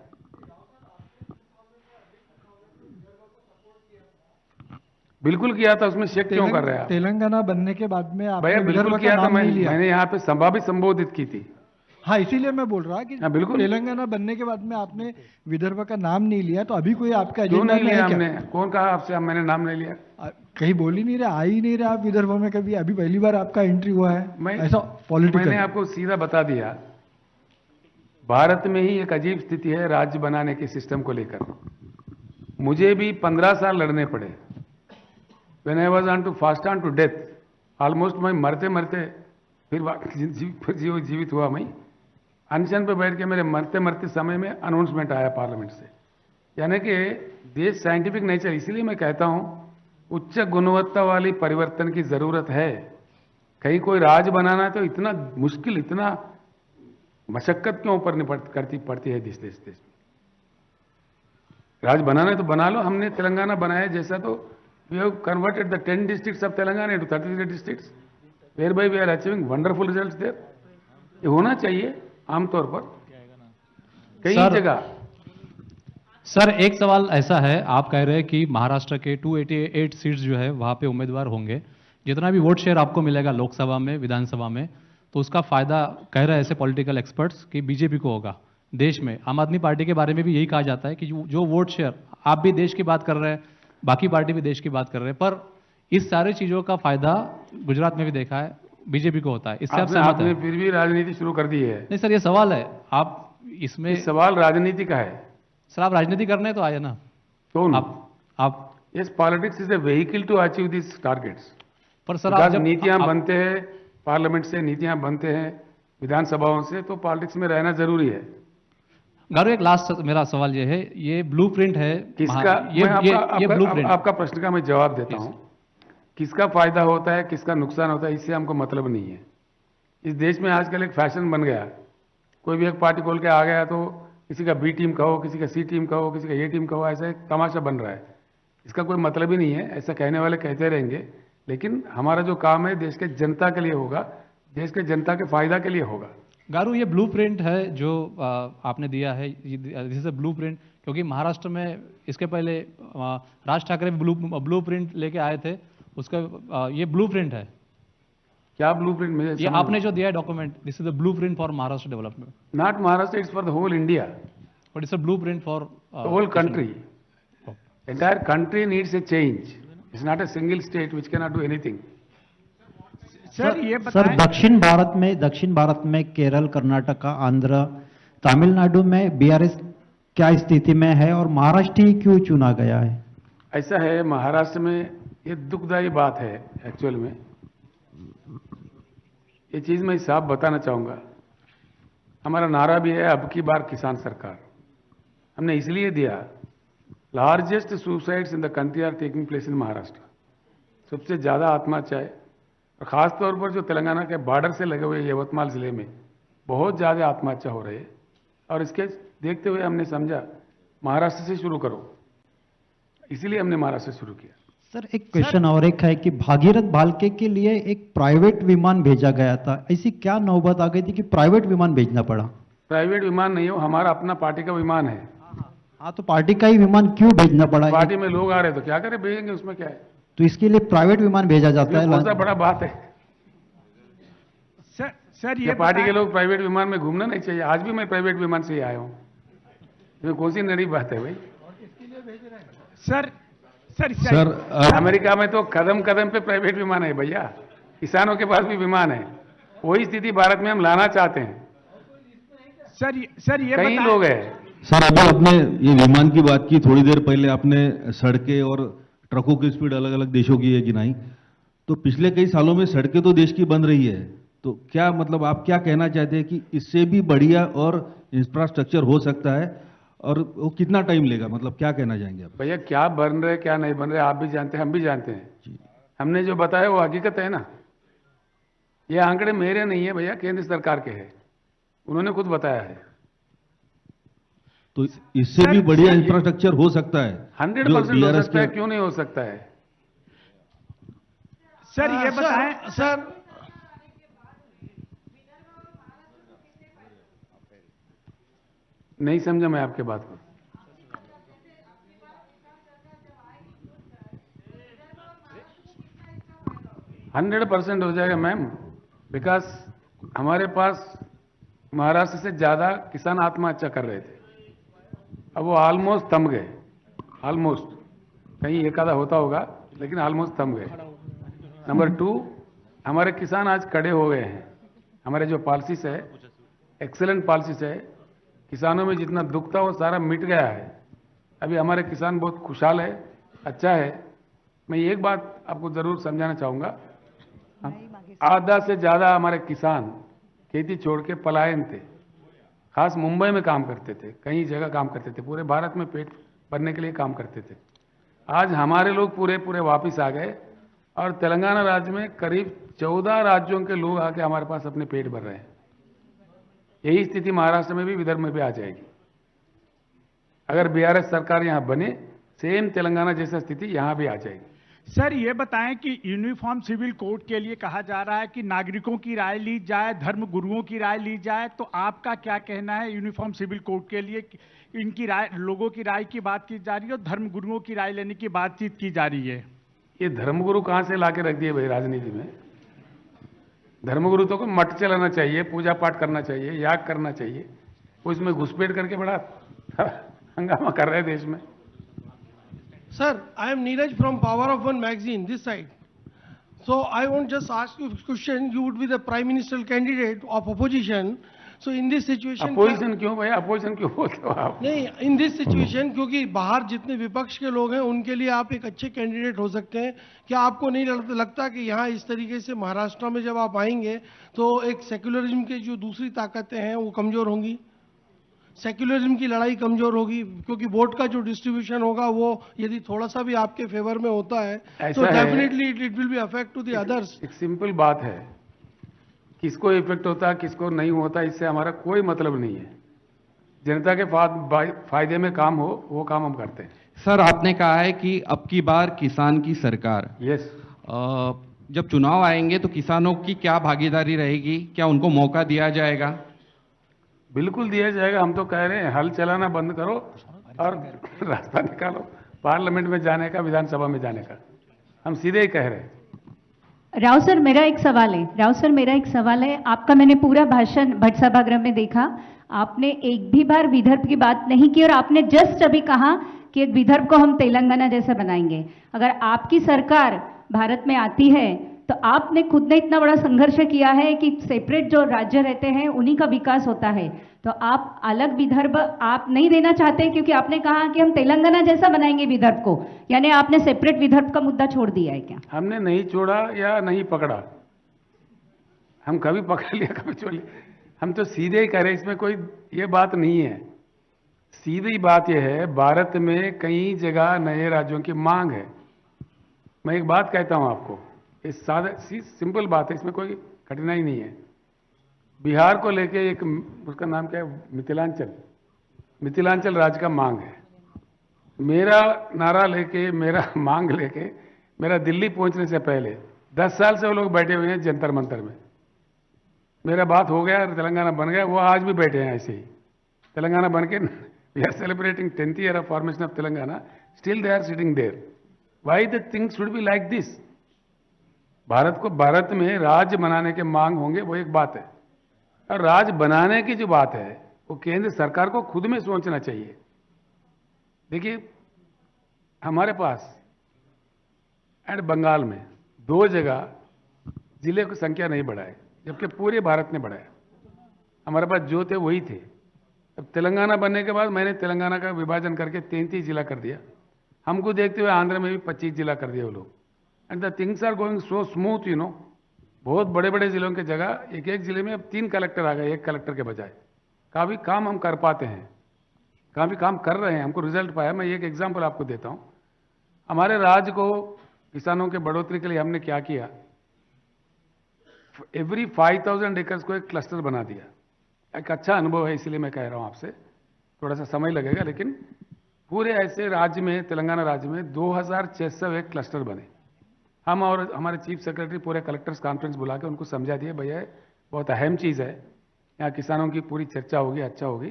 Speaker 1: बिल्कुल किया था, उसमें shake क्यों कर रहे हैं आप?
Speaker 4: तेलंगाना बनने के बाद में आपने
Speaker 1: भैया बिल्कुल
Speaker 4: विदर्भ
Speaker 1: किया
Speaker 4: का
Speaker 1: था.
Speaker 4: नाम नहीं लिया.
Speaker 1: मैंने यहाँ पे सभा भी संबोधित की थी.
Speaker 4: हाँ, इसीलिए मैं बोल रहा कि
Speaker 1: हाँ, बिल्कुल.
Speaker 4: तेलंगाना बनने के बाद में आपने विदर्भ का नाम नहीं लिया, तो अभी कोई आपका
Speaker 1: क्यों
Speaker 4: एजेंडा
Speaker 1: नहीं
Speaker 4: में
Speaker 1: लिया
Speaker 4: है क्या?
Speaker 1: हमने? कौन कहा आपसे मैंने नाम नहीं लिया?
Speaker 4: कहीं बोल ही नहीं रहे, आ ही नहीं रहे आप विदर्भ में कभी. अभी पहली बार आपका एंट्री हुआ है. ऐसा
Speaker 1: मैंने
Speaker 4: पॉलिटिकल.
Speaker 1: आपको सीधा बता दिया. भारत में ही एक अजीब स्थिति है राज्य बनाने के सिस्टम को लेकर. मुझे भी 15 साल लड़ने पड़े. When I was on to fast on to death, almost मैं मरते मरते फिर जीवित हुआ. मैं अनशन पे बैठ के मेरे मरते मरते समय में अनाउंसमेंट आया पार्लियामेंट से. यानी कि देश साइंटिफिक नेचर. इसलिए मैं कहता हूं उच्च गुणवत्ता वाली परिवर्तन की जरूरत है. कहीं कोई राज बनाना है तो इतना मुश्किल, इतना मशक्कत क्यों ऊपर पड़ती है देश में. राज बनाना है तो बना लो. हमने तेलंगाना बनाया जैसा, तो we have converted the 10 districts of Telangana into 33 districts, whereby we are achieving wonderful results there. ये होना चाहिए आमतौर पर कई जगह.
Speaker 5: सर, एक सवाल ऐसा है, आप कह रहे हैं कि महाराष्ट्र के 288 सीट्स जो है वहाँ पे उम्मीदवार होंगे. जितना भी वोट शेयर आपको मिलेगा लोकसभा में, विधानसभा में, तो उसका फायदा कह रहे हैं ऐसे पॉलिटिकल एक्सपर्ट्स कि बीजेपी को होगा. देश में आम आदमी पार्टी के बारे में भी यही कहा जाता है कि जो वोट शेयर, आप भी देश की बात कर रहे हैं, बाकी पार्टी भी देश की बात कर रहे हैं, पर इस सारी चीजों का फायदा गुजरात में भी देखा है बीजेपी को होता है. इससे आप सहमत
Speaker 1: आपने
Speaker 5: हैं?
Speaker 1: फिर भी राजनीति शुरू कर दी है.
Speaker 5: नहीं सर, ये सवाल है. आप इसमें
Speaker 1: सवाल राजनीति का है.
Speaker 5: सर, आप राजनीति करने तो आए ना.
Speaker 1: कौन?
Speaker 5: आप
Speaker 1: yes, politics is a vehicle to achieve this targets.
Speaker 5: पर सर, आप जब
Speaker 1: नीतियां बनते हैं पार्लियामेंट से, नीतियां बनते हैं विधानसभाओं से, तो पॉलिटिक्स में रहना जरूरी है.
Speaker 5: गारू, एक लास्ट मेरा सवाल ये है, ये ब्लूप्रिंट है
Speaker 1: किसका?
Speaker 5: ये ब्लूप्रिंट.
Speaker 1: आपका प्रश्न का मैं जवाब देता हूं. किसका फायदा होता है, किसका नुकसान होता है, इससे हमको मतलब नहीं है. इस देश में आजकल एक फैशन बन गया. कोई भी एक पार्टी खोल के आ गया तो किसी का बी टीम कहो, किसी का सी टीम कहो, किसी का ए टीम कहो, ऐसा एक तमाशा बन रहा है. इसका कोई मतलब ही नहीं है. ऐसा कहने वाले कहते रहेंगे, लेकिन हमारा जो काम है देश के जनता के लिए होगा, देश के जनता के फायदा के लिए होगा.
Speaker 5: गारू, ये ब्लूप्रिंट है जो आपने दिया है, दिस इज अ ब्लूप्रिंट, क्योंकि महाराष्ट्र में इसके पहले राज ठाकरे ब्लूप्रिंट लेके आए थे. उसका ये ब्लूप्रिंट है,
Speaker 1: क्या ब्लूप्रिंट में?
Speaker 5: ये आपने जो दिया है document, this is the blueprint for Maharashtra development,
Speaker 1: not Maharashtra, it's for the whole India,
Speaker 5: but it's a blueprint for
Speaker 1: the whole country. Entire country needs a change. It's not a single state which cannot do anything.
Speaker 6: Sir ये
Speaker 7: sir
Speaker 6: बताएं,
Speaker 7: दक्षिण भारत में केरल, कर्नाटका, आंध्र, तमिलनाडु में BRS क्या स्थिति में है और महाराष्ट्र ही क्यों चुना गया है?
Speaker 1: ऐसा है, महाराष्ट्र में ये दुखदायी बात है एक्चुअल में। ये चीज मैं साफ बताना चाहूंगा। हमारा नारा भी है अब की बार किसान सरकार। हमने इसलिए दिया, largest suicides in the country are taking place in Maharashtra. सबसे ज्यादा आत्महत्या है, और खास तौर पर जो तेलंगाना के बॉर्डर से लगे हुए यवतमाल जिले में बहुत ज्यादा आत्महत्या हो रही है, और इसके देखते हुए हमने समझा महाराष्ट्र से शुरू करो, इसीलिए हमने महाराष्ट्र से शुरू किया।
Speaker 7: सर एक क्वेश्चन और एक है कि भागीरथ भालके के लिए एक प्राइवेट विमान भेजा गया था, ऐसी क्या नौबत आ गई थी कि प्राइवेट विमान भेजना पड़ा?
Speaker 1: प्राइवेट विमान नहीं हो, हमारा अपना पार्टी का विमान है।
Speaker 7: हाँ, तो पार्टी का ही विमान क्यों भेजना पड़ा?
Speaker 1: पार्टी में लोग आ रहे तो क्या करें, भेजेंगे, उसमें क्या है?
Speaker 7: तो इसके लिए प्राइवेट विमान भेजा जाता
Speaker 1: ये
Speaker 7: है।
Speaker 1: बहुत बड़ा बात है।
Speaker 6: सर
Speaker 1: ये
Speaker 6: ये
Speaker 1: पार्टी के
Speaker 6: बताएं,
Speaker 1: लोग प्राइवेट विमान में घूमना नहीं चाहिए। आज भी मैं प्राइवेट विमान से ही आया हूँ, इसमें कौन सी नई बात है भाई?
Speaker 6: सर
Speaker 1: अमेरिका में तो कदम कदम पे प्राइवेट विमान है भैया, किसानों के पास भी विमान है। वही स्थिति भारत में हम लाना चाहते हैं।
Speaker 6: सर ये
Speaker 1: कई
Speaker 6: बताएं,
Speaker 1: लोग हैं।
Speaker 8: सर अभी आपने ये विमान की बात की, थोड़ी देर पहले आपने सड़कें और ट्रकों की स्पीड अलग अलग देशों की है गिनाई, तो पिछले कई सालों में सड़कें तो देश की बन रही है, तो क्या मतलब आप क्या कहना चाहते हैं कि इससे भी बढ़िया और इंफ्रास्ट्रक्चर हो सकता है, और वो कितना टाइम लेगा, मतलब क्या कहना चाहेंगे आप?
Speaker 1: भैया क्या बन रहे क्या नहीं बन रहे आप भी जानते हैं, हम भी जानते हैं। हमने जो बताया वो हकीकत है ना। ये आंकड़े मेरे नहीं है भैया, केंद्र सरकार के हैं, उन्होंने खुद बताया है।
Speaker 8: तो इससे भी बढ़िया इंफ्रास्ट्रक्चर हो सकता है?
Speaker 1: 100% हो सकता है, क्यों नहीं हो सकता है?
Speaker 6: सर ये बताएं, सर
Speaker 1: नहीं समझा मैं आपके बात को। हंड्रेड 100% हो जाएगा मैम, बिकॉज हमारे पास महाराष्ट्र से ज्यादा किसान आत्महत्या कर रहे थे, अब वो ऑलमोस्ट थम गए। ऑलमोस्ट, कहीं एक आधा होता होगा, लेकिन ऑलमोस्ट थम गए। नंबर 2, हमारे किसान आज कड़े हो गए हैं। हमारे जो पॉलिसीज है, एक्सेलेंट पॉलिसीज है, किसानों में जितना दुख था वो सारा मिट गया है। अभी हमारे किसान बहुत खुशहाल है, अच्छा है। मैं एक बात आपको जरूर समझाना चाहूंगा, आधा से ज्यादा हमारे किसान खेती छोड़ के पलायन थे। खास मुंबई में काम करते थे, कई जगह काम करते थे, पूरे भारत में पेट भरने के लिए काम करते थे। आज हमारे लोग पूरे वापस आ गए, और तेलंगाना राज्य में करीब 14 राज्यों के लोग आके हमारे पास अपने पेट भर रहे हैं। यही स्थिति महाराष्ट्र में भी, विदर्भ में भी आ जाएगी अगर बीआरएस सरकार यहां बने। सेम तेलंगाना जैसा स्थिति यहां भी आ जाएगी।
Speaker 6: सर ये बताएं कि यूनिफॉर्म सिविल कोड के लिए कहा जा रहा है कि नागरिकों की राय ली जाए, धर्म गुरुओं की राय ली जाए, तो आपका क्या कहना है यूनिफॉर्म सिविल कोड के लिए? इनकी राय, लोगों की राय की बात की जा रही है और धर्म गुरुओं की राय लेने की बातचीत की जा रही है।
Speaker 1: ये धर्मगुरु कहां से लाके रख दिए भाई राजनीति में? धर्मगुरु तो को मठ चलाना चाहिए, पूजा पाठ करना चाहिए, याग करना चाहिए। वो इसमें घुसपैठ करके बड़ा हंगामा कर रहे हैं देश में।
Speaker 9: Sir, I am Neeraj from Power of One magazine, this side. So I want just ask you a question. You would be the Prime Minister candidate of opposition. So in this situation,
Speaker 1: opposition क्यों भैया, opposition क्यों बोलते हो आप?
Speaker 9: नहीं, in this situation, क्योंकि बाहर जितने विपक्ष के लोग हैं उनके लिए आप एक अच्छे कैंडिडेट हो सकते हैं। क्या आपको नहीं लगता कि यहाँ इस तरीके से महाराष्ट्र में जब आप आएंगे तो एक सेक्युलरिज्म की जो दूसरी ताकतें हैं वो कमजोर होंगी, सेक्युलरिज्म की लड़ाई कमजोर होगी, क्योंकि वोट का जो डिस्ट्रीब्यूशन होगा वो यदि थोड़ा सा भी आपके फेवर में होता है तो definitely it will be affect to the others.
Speaker 1: एक सिंपल बात है, किसको इफेक्ट होता है किसको नहीं होता इससे हमारा कोई मतलब नहीं है। जनता के फायदे में काम हो वो काम हम करते हैं।
Speaker 10: सर आपने कहा है कि अब की बार किसान की सरकार,
Speaker 1: यस।
Speaker 10: जब चुनाव आएंगे तो किसानों की क्या भागीदारी रहेगी, क्या उनको मौका दिया जाएगा?
Speaker 1: बिल्कुल दिया जाएगा। हम तो कह रहे हैं हल चलाना बंद करो और रास्ता निकालो पार्लियामेंट में जाने का, विधानसभा में जाने का। हम सीधे ही कह रहे हैं।
Speaker 11: राव सर मेरा एक सवाल है आपका मैंने पूरा भाषण भट्ट सभागृह में देखा, आपने एक भी बार विदर्भ की बात नहीं की और आपने जस्ट अभी कहा कि विदर्भ को हम तेलंगाना जैसा बनाएंगे। अगर आपकी सरकार भारत में आती है तो आपने खुद ने इतना बड़ा संघर्ष किया है कि सेपरेट जो राज्य रहते हैं उन्हीं का विकास होता है, तो आप अलग विदर्भ आप नहीं देना चाहते क्योंकि आपने कहा कि हम तेलंगाना जैसा बनाएंगे विदर्भ को, यानी आपने सेपरेट विदर्भ का मुद्दा छोड़ दिया है क्या?
Speaker 1: हमने नहीं छोड़ा या नहीं पकड़ा, हम कभी पकड़ लिया कभी छोड़ लिया, हम तो सीधे ही कह रहे हैं, इसमें कोई ये बात नहीं है। सीधी बात यह है, भारत में कई जगह नए राज्यों की मांग है। मैं एक बात कहता हूं आपको, इस सादा सिंपल बात है, इसमें कोई कठिनाई नहीं है। बिहार को लेके एक, उसका नाम क्या है, मिथिलांचल राज्य का मांग है। मेरा नारा लेके, मेरा मांग लेके, मेरा दिल्ली पहुंचने से पहले 10 साल से वो लोग बैठे हुए हैं जंतर मंतर में। मेरा बात हो गया, तेलंगाना बन गया, वो आज भी बैठे हैं ऐसे ही। तेलंगाना बन के we are celebrating 10th year of formation of Telangana, still they are sitting there. Why the things should be like this? Bharat में राज्य बनाने के मांग होंगे, वो एक बात है, और राज्य बनाने की जो बात है वो केंद्र सरकार को खुद में सोचना चाहिए। देखिए हमारे पास एंड बंगाल में 2 जगह जिले की संख्या नहीं बढ़ाए, जबकि पूरे भारत ने बढ़ाया। हमारे पास जो थे वही थे। अब तेलंगाना बनने के बाद मैंने तेलंगाना का विभाजन करके 33 जिला कर दिया। हमको देखते हुए आंध्र में भी 25 जिला कर दिया वो लोग। And the things are going so smooth, you know. बहुत बड़े बड़े जिलों की जगह एक एक जिले में अब 3 कलेक्टर आ गए, 1 कलेक्टर के बजाय। काफ़ी काम हम कर पाते हैं, काफ़ी काम कर रहे हैं, हमको रिजल्ट पाया। मैं एक एग्जाम्पल आपको देता हूँ। हमारे राज्य को किसानों के बढ़ोतरी के लिए हमने क्या किया, एवरी 5000 एकर्स को एक क्लस्टर बना दिया। एक अच्छा अनुभव है, इसलिए मैं कह रहा हूँ आपसे, थोड़ा सा समय लगेगा, लेकिन पूरे ऐसे राज्य में, तेलंगाना राज्य में 2601 क्लस्टर बने। हम और हमारे चीफ सेक्रेटरी पूरे कलेक्टर्स कॉन्फ्रेंस बुला के उनको समझा दिए, भैया बहुत अहम चीज़ है, यहाँ किसानों की पूरी चर्चा होगी, अच्छा होगी,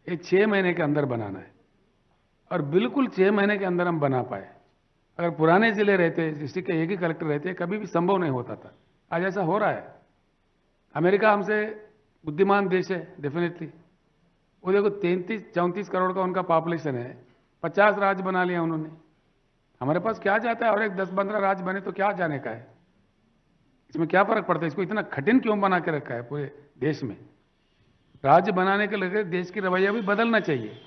Speaker 1: ये 6 महीने के अंदर बनाना है। और बिल्कुल 6 महीने के अंदर हम बना पाए। अगर पुराने जिले रहते, डिस्ट्रिक्ट के एक ही कलेक्टर रहते, कभी भी संभव नहीं होता था। आज ऐसा हो रहा है। अमेरिका हमसे बुद्धिमान देश है डेफिनेटली। वो देखो 33-34 करोड़ का उनका पॉपुलेशन है, 50 राज्य बना लिया उन्होंने। हमारे पास क्या जाता है, और एक 10-15 राज्य बने तो क्या जाने का है, इसमें क्या फर्क पड़ता है? इसको इतना कठिन क्यों बना के रखा है पूरे देश में? राज्य बनाने के लिए देश की रवैया भी बदलना चाहिए।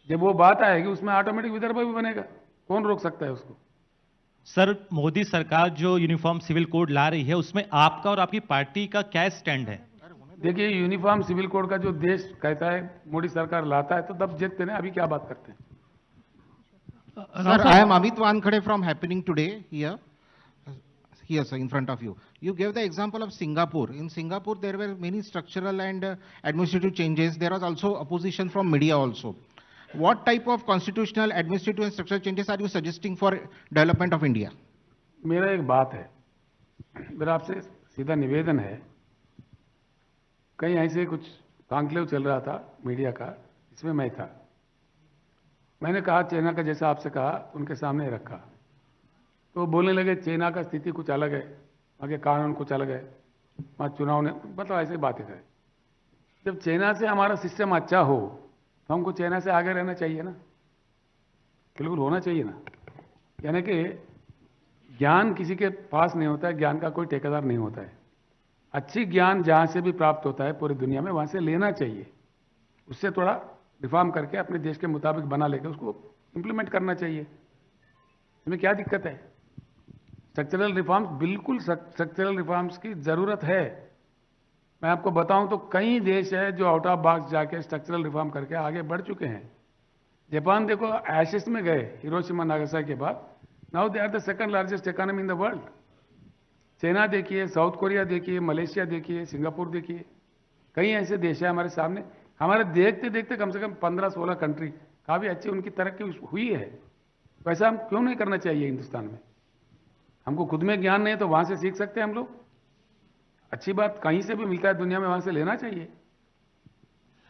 Speaker 1: जब वो बात आएगी उसमें ऑटोमेटिक विदर्भ भी बनेगा, कौन रोक सकता है उसको?
Speaker 12: सर, मोदी सरकार जो यूनिफॉर्म सिविल कोड ला रही है उसमें आपका और आपकी पार्टी का क्या स्टैंड है?
Speaker 1: देखिए, यूनिफॉर्म सिविल कोड का जो देश कहता है मोदी सरकार लाता है तो तब जीतते हैं। अभी क्या बात करते हैं?
Speaker 13: Sir, I am Amit Wankhede from Happening Today here. Here, sir, in front of you. You gave the example of Singapore. In Singapore, there were many structural and administrative changes. There was also opposition from media also. What type of constitutional, administrative and structural changes are you suggesting for development of India?
Speaker 1: मेरा एक बात है, मेरा आपसे सीधा निवेदन है। कहीं ऐसे कुछ कॉन्क्लेव चल रहा था मीडिया का, इसमें मैं था। मैंने कहा चाइना का, जैसा आपसे कहा उनके सामने रखा, तो बोलने लगे चाइना का स्थिति कुछ अलग है, वहाँ के कानून कुछ अलग है, वहाँ चुनाव ने, मतलब ऐसे बातें करें। जब चाइना से हमारा सिस्टम अच्छा हो तो हमको चाइना से आगे रहना चाहिए ना, बिल्कुल होना चाहिए ना। यानी कि ज्ञान किसी के पास नहीं होता है, ज्ञान का कोई ठेकेदार नहीं होता है। अच्छी ज्ञान जहाँ से भी प्राप्त होता है पूरी दुनिया में, वहाँ से लेना चाहिए, उससे थोड़ा रिफॉर्म करके अपने देश के मुताबिक बना लेकर उसको इम्प्लीमेंट करना चाहिए। इसमें क्या दिक्कत है? स्ट्रक्चरल रिफॉर्म्स, बिल्कुल स्ट्रक्चरल रिफॉर्म्स की ज़रूरत है। मैं आपको बताऊं तो कई देश है जो आउट ऑफ बॉक्स जाके स्ट्रक्चरल रिफॉर्म करके आगे बढ़ चुके हैं। जापान देखो एशेस में गए हिरोशिमा नागासाकी के बाद, now they are the second largest economy in the world. China देखिए, साउथ कोरिया देखिए, मलेशिया देखिए, सिंगापुर देखिए, कई ऐसे देश है हमारे सामने। हमारे देखते देखते कम से कम 15-16 कंट्री काफ़ी अच्छी उनकी तरक्की हुई है। वैसा हम क्यों नहीं करना चाहिए हिंदुस्तान में? हमको खुद में ज्ञान नहीं है तो वहाँ से सीख सकते हैं हम लोग। अच्छी बात कहीं से भी मिलता है दुनिया में, वहाँ से लेना चाहिए।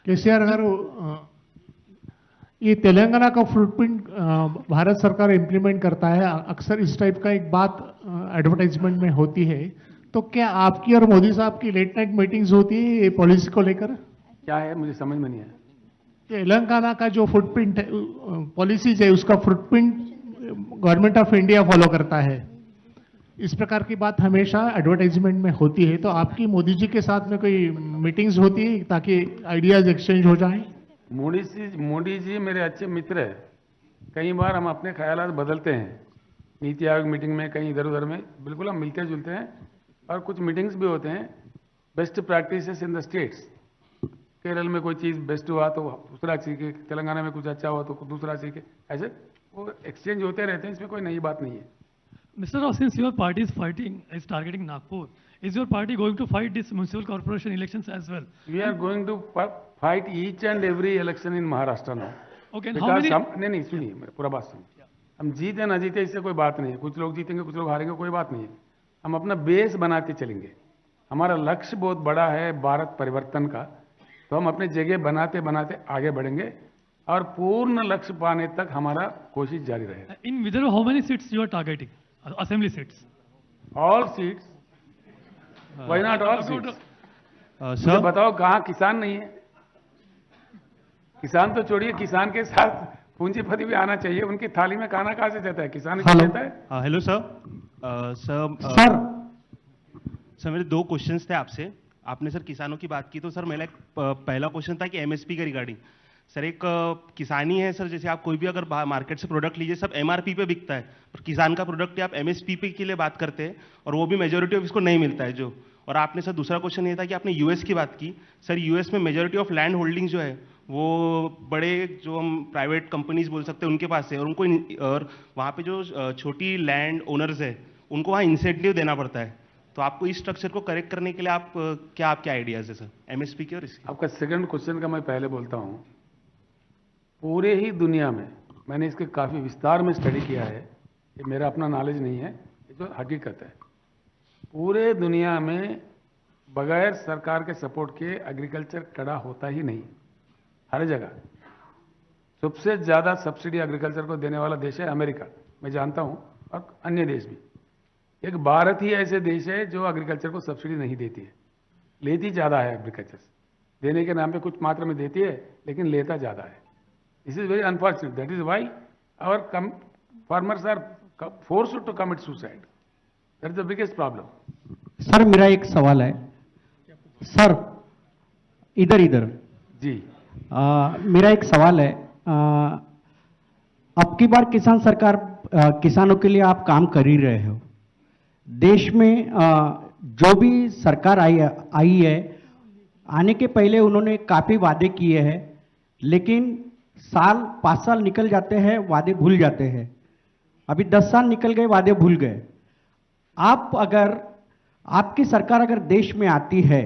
Speaker 14: केसीआर गारू ये तेलंगाना का फुटप्रिंट भारत सरकार इम्प्लीमेंट करता है, अक्सर इस टाइप का एक बात एडवर्टाइजमेंट में होती है, तो क्या आपकी और मोदी साहब की लेट नाइट मीटिंग्स होती है ये पॉलिसी को लेकर?
Speaker 1: क्या है, मुझे समझ में नहीं आया।
Speaker 14: तेलंगाना का जो फुटप्रिंट है, पॉलिसीज है, उसका footprint government of India follow करता है, इस प्रकार की बात हमेशा एडवर्टाइजमेंट में होती है। तो आपकी मोदी जी के साथ में कोई मीटिंग्स होती है ताकि आइडियाज एक्सचेंज हो जाएं?
Speaker 1: मोदी जी मेरे अच्छे मित्र हैं। कई बार हम अपने ख्यालात बदलते हैं, नीति आयोग मीटिंग में, कहीं इधर उधर में, बिल्कुल हम मिलते जुलते हैं। और कुछ मीटिंग्स भी होते हैं, best practices in the states. Kerala में कोई चीज़ बेस्ट हुआ तो दूसरा सीखे, तेलंगाना में कुछ अच्छा हुआ तो दूसरा सीखे, ऐसे वो एक्सचेंज होते रहते हैं, इसमें कोई नई बात नहीं है।
Speaker 3: Mr. Rao, since your party is targeting Nagpur, is your party going to fight this municipal corporation elections as well?
Speaker 1: We are going to fight each and every election in Maharashtra now.
Speaker 3: Okay, and how many?
Speaker 1: नहीं सुनिए, मेरा पूरा बात सुनिए। हम जीते ना जीते इससे कोई बात नहीं है, कुछ लोग जीतेंगे कुछ लोग हारेंगे, कोई बात नहीं है। हम अपना बेस बनाते चलेंगे। हमारा लक्ष्य बहुत बड़ा है भारत परिवर्तन का, तो हम अपने जगह बनाते बनाते आगे बढ़ेंगे और पूर्ण लक्ष्य पाने तक हमारा कोशिश जारी रहेगा।
Speaker 3: In Vidarbha, how many seats you are targeting? Assembly seats?
Speaker 1: All seats. Why not all seats?
Speaker 12: Sir
Speaker 1: बताओ कहाँ किसान नहीं है? किसान तो छोड़िए, किसान के साथ पूंजीपति भी आना चाहिए। उनकी थाली में खाना कहाँ से जाता है? किसान ही देता है।
Speaker 12: हेलो सर सर मेरे दो क्वेश्चंस थे आपसे। आपने सर किसानों की बात की, तो सर मेरा एक पहला क्वेश्चन था कि एमएसपी के रिगार्डिंग। सर एक किसानी है सर, जैसे आप कोई भी अगर मार्केट से प्रोडक्ट लीजिए, सब एमआरपी पे बिकता है, पर किसान का प्रोडक्ट आप एमएसपी पे के लिए बात करते हैं और वो भी मेजोरिटी ऑफ इसको नहीं मिलता है जो। और आपने सर दूसरा क्वेश्चन ये था कि आपने यूएस की बात की। सर यूएस में मेजोरिटी ऑफ लैंड होल्डिंग जो है वो बड़े जो हम प्राइवेट कंपनीज बोल सकते हैं उनके पास है, और उनको और वहाँ पे जो छोटी लैंड ओनर्स है उनको वहाँ इंसेंटिव देना पड़ता है। तो आपको इस स्ट्रक्चर को करेक्ट करने के लिए आपके आइडियाज है सर एमएसपी के और इसके?
Speaker 1: आपका सेकंड क्वेश्चन का मैं पहले बोलता हूँ। पूरे ही दुनिया में मैंने इसके काफ़ी विस्तार में स्टडी किया है, ये मेरा अपना नॉलेज नहीं है, ये जो हकीकत है। पूरे दुनिया में बगैर सरकार के सपोर्ट के एग्रीकल्चर खड़ा होता ही नहीं, हर जगह। सबसे ज़्यादा सब्सिडी एग्रीकल्चर को देने वाला देश है अमेरिका, मैं जानता हूँ, और अन्य देश भी। एक भारत ही ऐसे देश है जो एग्रीकल्चर को सब्सिडी नहीं देती है, लेती ज़्यादा है। एग्रीकल्चर देने के नाम पे कुछ मात्रा में देती है, लेकिन लेता ज़्यादा है। This is very unfortunate. That is why our farmers are forced to commit suicide. That is the biggest problem.
Speaker 7: Sir मेरा एक सवाल है सर, इधर
Speaker 1: जी।
Speaker 7: मेरा एक सवाल है, अब की बार किसान सरकार किसानों के लिए आप काम कर ही रहे हो। देश में जो भी सरकार आई है, आने के पहले उन्होंने काफी वादे किए हैं, लेकिन 5 साल निकल जाते हैं, वादे भूल जाते हैं। अभी 10 साल निकल गए, वादे भूल गए। आपकी सरकार अगर देश में आती है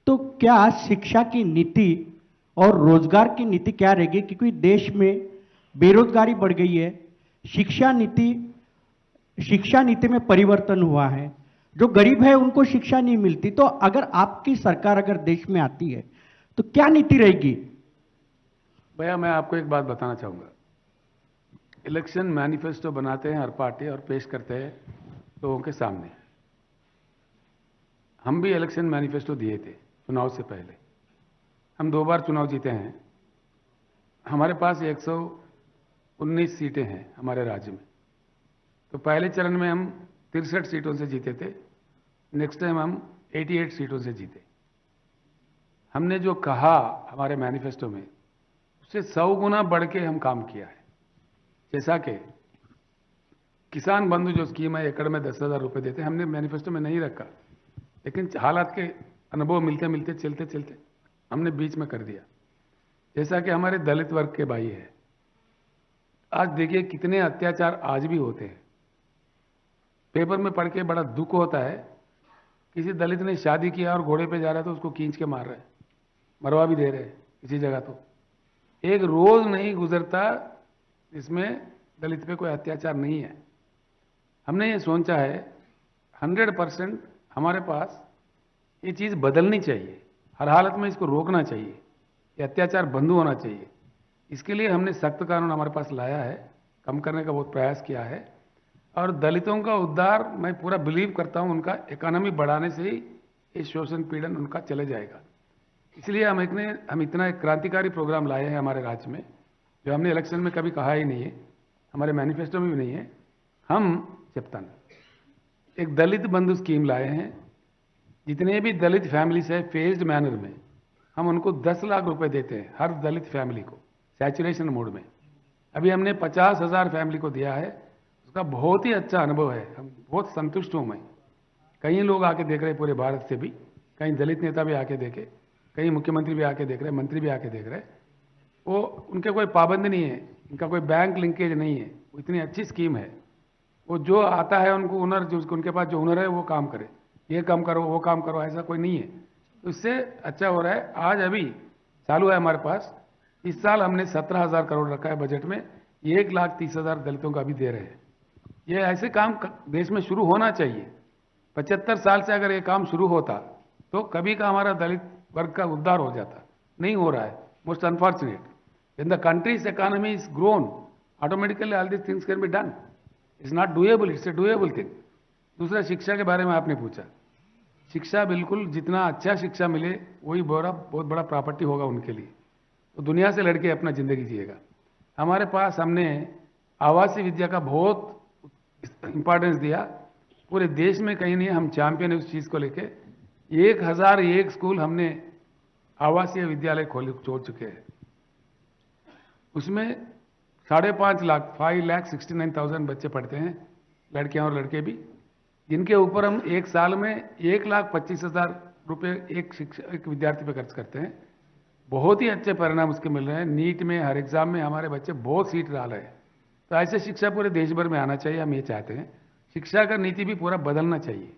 Speaker 7: तो क्या शिक्षा की नीति और रोजगार की नीति क्या रहेगी? क्योंकि देश में बेरोजगारी बढ़ गई है, शिक्षा नीति में परिवर्तन हुआ है, जो गरीब है उनको शिक्षा नहीं मिलती। तो अगर आपकी सरकार अगर देश में आती है तो क्या नीति रहेगी?
Speaker 1: भैया मैं आपको एक बात बताना चाहूँगा। इलेक्शन मैनिफेस्टो बनाते हैं हर पार्टी और पेश करते हैं लोगों के सामने। हम भी इलेक्शन मैनिफेस्टो दिए थे चुनाव से पहले। हम 2 बार चुनाव जीते हैं। हमारे पास 119 सीटें हैं हमारे राज्य में। तो पहले चरण में हम 63 सीटों से जीते थे, नेक्स्ट टाइम हम 88 सीटों से जीते। हमने जो कहा हमारे मैनिफेस्टो में, उससे 100 गुना बढ़ के हम काम किया है। जैसा कि किसान बंधु जो स्कीम है, एकड़ में 10,000 रुपये देते, हमने मैनिफेस्टो में नहीं रखा, लेकिन हालात के अनुभव मिलते मिलते चलते चलते हमने बीच में कर दिया। जैसा कि हमारे दलित वर्ग के भाई है, आज देखिए कितने अत्याचार आज भी होते हैं। पेपर में पढ़ के बड़ा दुख होता है, किसी दलित ने शादी किया और घोड़े पे जा रहा है तो उसको खींच के मार रहे हैं, मरवा भी दे रहे हैं किसी जगह। तो एक रोज नहीं गुजरता इसमें दलित पे कोई अत्याचार नहीं है। हमने ये सोचा है 100% हमारे पास ये चीज़ बदलनी चाहिए, हर हालत में इसको रोकना चाहिए, ये अत्याचार बंद होना चाहिए। इसके लिए हमने सख्त कानून हमारे पास लाया है, कम करने का बहुत प्रयास किया है। और दलितों का उद्धार मैं पूरा बिलीव करता हूं, उनका इकोनॉमी बढ़ाने से ही ये शोषण पीड़न उनका चले जाएगा। इसलिए हम इतना एक क्रांतिकारी प्रोग्राम लाए हैं हमारे राज्य में, जो हमने इलेक्शन में कभी कहा ही नहीं है, हमारे मैनिफेस्टो में भी नहीं है। हम चेप्तान एक दलित बंधु स्कीम लाए हैं। जितने भी दलित फैमिलीज है फेज्ड मैनर में हम उनको 10 लाख रुपए देते हैं हर दलित फैमिली को, सैचुरेशन मोड में। अभी हमने 50,000 फैमिली को दिया है, उसका बहुत ही अच्छा अनुभव है, हम बहुत संतुष्ट हूं मैं। कई लोग आके देख रहे हैं पूरे भारत से भी, कई दलित नेता भी आके देखे, कई मुख्यमंत्री भी आके देख रहे हैं, मंत्री भी आके देख रहे हैं। वो उनके कोई पाबंदी नहीं है, इनका कोई बैंक लिंकेज नहीं है, वो इतनी अच्छी स्कीम है। वो जो आता है उनको हुनर, जो उनके पास जो हुनर है वो काम करे, ये काम करो वो काम करो, ऐसा कोई नहीं है। तो इससे अच्छा हो रहा है। आज अभी चालू है हमारे पास, इस साल हमने 17,000 करोड़ रखा है बजट में, 1,30,000 दलितों का भी दे रहे हैं। ये ऐसे काम देश में शुरू होना चाहिए। 75 साल से अगर ये काम शुरू होता तो कभी का हमारा दलित वर्ग का उद्धार हो जाता, नहीं हो रहा है। Most unfortunate, when the country's economy is grown, automatically all these things can be done. It's not doable, it's a doable thing. दूसरा, शिक्षा के बारे में आपने पूछा। शिक्षा बिल्कुल, जितना अच्छा शिक्षा मिले वही बहुत बड़ा प्रॉपर्टी होगा उनके लिए, तो दुनिया से लड़के अपना जिंदगी जिएगा। हमारे पास हमने आवासीय विद्या का बहुत इंपॉर्टेंस दिया, पूरे देश में कहीं नहीं, हम चैंपियन है उस चीज को लेके। 1001 स्कूल हमने आवासीय विद्यालय छोड़ चुके हैं। उसमें 5.5 लाख 5,69,000 बच्चे पढ़ते हैं, लड़कियां और लड़के भी, जिनके ऊपर हम एक साल में 1,25,000 रुपये एक विद्यार्थी पे खर्च करते हैं। बहुत ही अच्छे परिणाम उसके मिल रहे हैं। नीट में, हर एग्जाम में हमारे बच्चे बहुत सीट ला रहे हैं। तो ऐसे शिक्षा पूरे देश भर में आना चाहिए, हम ये चाहते हैं। शिक्षा का नीति भी पूरा बदलना चाहिए,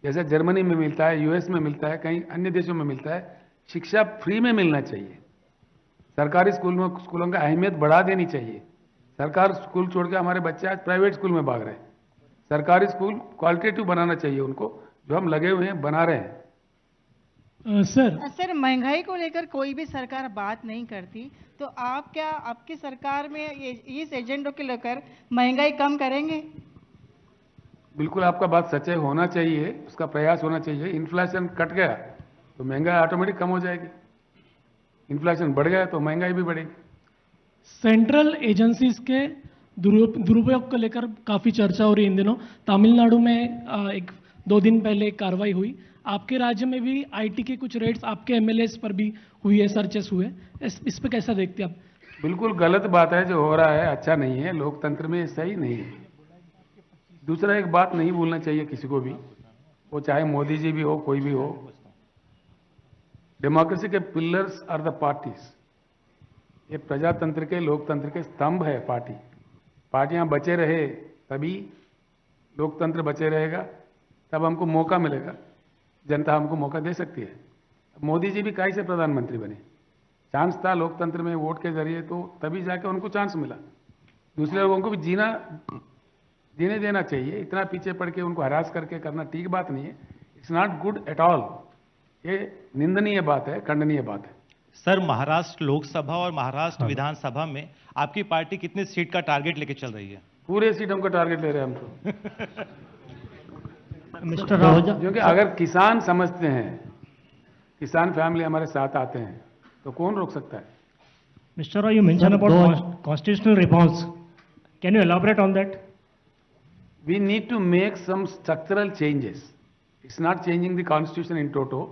Speaker 1: जैसे जर्मनी में मिलता है, यूएस में मिलता है, कई अन्य देशों में मिलता है। शिक्षा फ्री में मिलना चाहिए। सरकारी स्कूलों का अहमियत बढ़ा देनी चाहिए। सरकार स्कूल छोड़ के हमारे बच्चे आज प्राइवेट स्कूल में भाग रहे हैं। सरकारी स्कूल क्वालिटेटिव बनाना चाहिए उनको, जो हम लगे हुए हैं बना रहे हैं।
Speaker 15: सर, महंगाई को लेकर कोई भी सरकार बात नहीं करती, तो आप क्या आपकी सरकार में इस एजेंडों के लेकर महंगाई कम करेंगे?
Speaker 1: बिल्कुल, आपका बात सच्चाई होना चाहिए, उसका प्रयास होना चाहिए। इन्फ्लेशन कट गया तो महंगाई ऑटोमेटिक कम हो जाएगी, इन्फ्लेशन बढ़ गया तो महंगाई भी बढ़ेगी।
Speaker 3: सेंट्रल एजेंसीज के दुरुपयोग को लेकर काफ़ी चर्चा हो रही है इन दिनों। तमिलनाडु में 1-2 दिन पहले एक कार्रवाई हुई। आपके राज्य में भी आईटी के कुछ रेड्स आपके एमएलएस पर भी हुई है, सर्चेस हुए। इस पे कैसा देखते हैं आप?
Speaker 1: बिल्कुल गलत बात है जो हो रहा है, अच्छा नहीं है, लोकतंत्र में सही नहीं है। दूसरा, एक बात नहीं भूलना चाहिए किसी को भी, वो चाहे मोदी जी भी हो, कोई भी हो। डेमोक्रेसी के पिलर्स आर द पार्टीज। ये प्रजातंत्र के, लोकतंत्र के स्तंभ है पार्टी। पार्टियां बचे रहे तभी लोकतंत्र बचे रहेगा, तब हमको मौका मिलेगा, जनता हमको मौका दे सकती है। मोदी जी भी कैसे प्रधानमंत्री बने? चांस था लोकतंत्र में, वोट के जरिए, तो तभी जाके उनको चांस मिला। दूसरे लोगों को भी जीने देना चाहिए। इतना पीछे पड़ के उनको हरास करके करना ठीक बात नहीं है। It's not good at all. ये निंदनीय बात है, खंडनीय बात है।
Speaker 16: सर, महाराष्ट्र लोकसभा और महाराष्ट्र विधानसभा में आपकी पार्टी कितने सीट का टारगेट लेके चल रही है?
Speaker 1: पूरे सीटों का टारगेट ले रहे हैं हम तो।
Speaker 2: मिस्टर राव,
Speaker 1: क्योंकि अगर किसान समझते हैं, किसान फैमिली हमारे साथ आते हैं, तो कौन रोक सकता है?
Speaker 2: Mr. Rao, you mentioned about constitutional reforms. Can you elaborate on that?
Speaker 1: We need to make some structural changes. It's not changing the constitution in toto.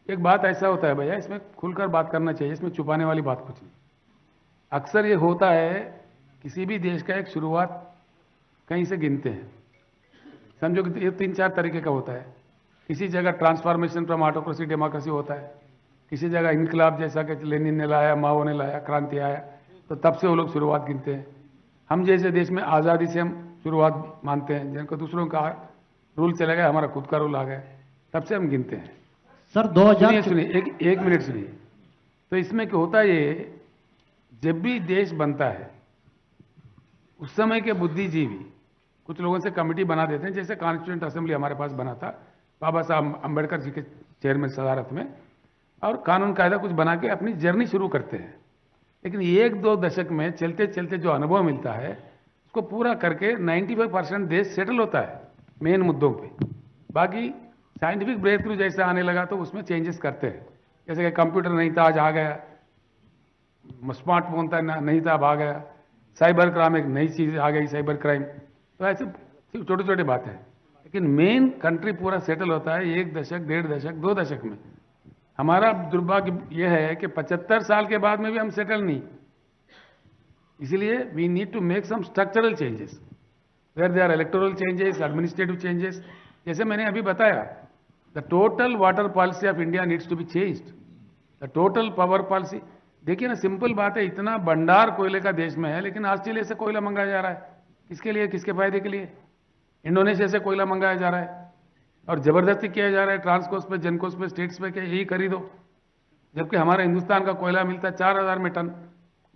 Speaker 1: एक बात ऐसा होता है भैया, इसमें खुलकर बात करना चाहिए, इसमें छुपाने वाली बात कुछ नहीं। अक्सर ये होता है, किसी भी देश का एक शुरुआत कहीं से गिनते हैं। समझो कि ये 3-4 तरीके का होता है। किसी जगह ट्रांसफॉर्मेशन फ्रॉम ऑटोक्रेसी डेमोक्रेसी होता है, किसी जगह इनकलाब जैसा कि लेनिन ने लाया, माओ ने लाया, क्रांति आया, तो तब से वो लोग शुरुआत गिनते हैं। हम जैसे देश में आज़ादी से हम शुरुआत मानते हैं, जिनको दूसरों का रूल चला गया, हमारा खुद का रूल आ गया, तब से हम गिनते हैं।
Speaker 7: सर 2000
Speaker 1: सुनिए एक मिनट सुनिए। तो इसमें क्या होता है, ये जब भी देश बनता है उस समय के बुद्धिजीवी कुछ लोगों से कमेटी बना देते हैं, जैसे कॉन्स्टिट्यूएंट असेंबली हमारे पास बना था बाबा साहब अम्बेडकर जी के चेयरमैन सदारत में, और कानून कायदा कुछ बना के अपनी जर्नी शुरू करते हैं। लेकिन एक दो दशक में चलते चलते जो अनुभव मिलता है उसको पूरा करके 95% देश सेटल होता है मेन मुद्दों पे। बाकी साइंटिफिक ब्रेक थ्रू जैसे आने लगा तो उसमें चेंजेस करते हैं, जैसे कि कंप्यूटर नहीं था आज आ गया, स्मार्टफोन था नहीं था अब आ गया, साइबर क्राइम एक नई चीज़ आ गई साइबर क्राइम, तो ऐसे छोटे छोटे बातें हैं। लेकिन मेन कंट्री पूरा सेटल होता है 1 दशक, 1.5 दशक, 2 दशक में। हमारा दुर्भाग्य यह है कि 75 साल के बाद में भी हम सेटल नहीं, इसलिए we need to make some structural changes where they are electoral changes, administrative changes. जैसे मैंने अभी बताया, the total water policy of India needs to be changed, the total power policy. देखिए ना, सिंपल बात है, इतना भंडार कोयले का देश में है लेकिन ऑस्ट्रेलिया से कोयला मंगाया जा रहा है, किसके लिए, किसके फायदे के लिए? इंडोनेशिया से कोयला मंगाया जा रहा है और जबरदस्ती किया जा रहा है ट्रांसकोस्ट पे, जेनकोस पे, स्टेट्स पे, यही खरीदो, जबकि हमारे हिंदुस्तान का कोयला मिलता है 4000 में टन,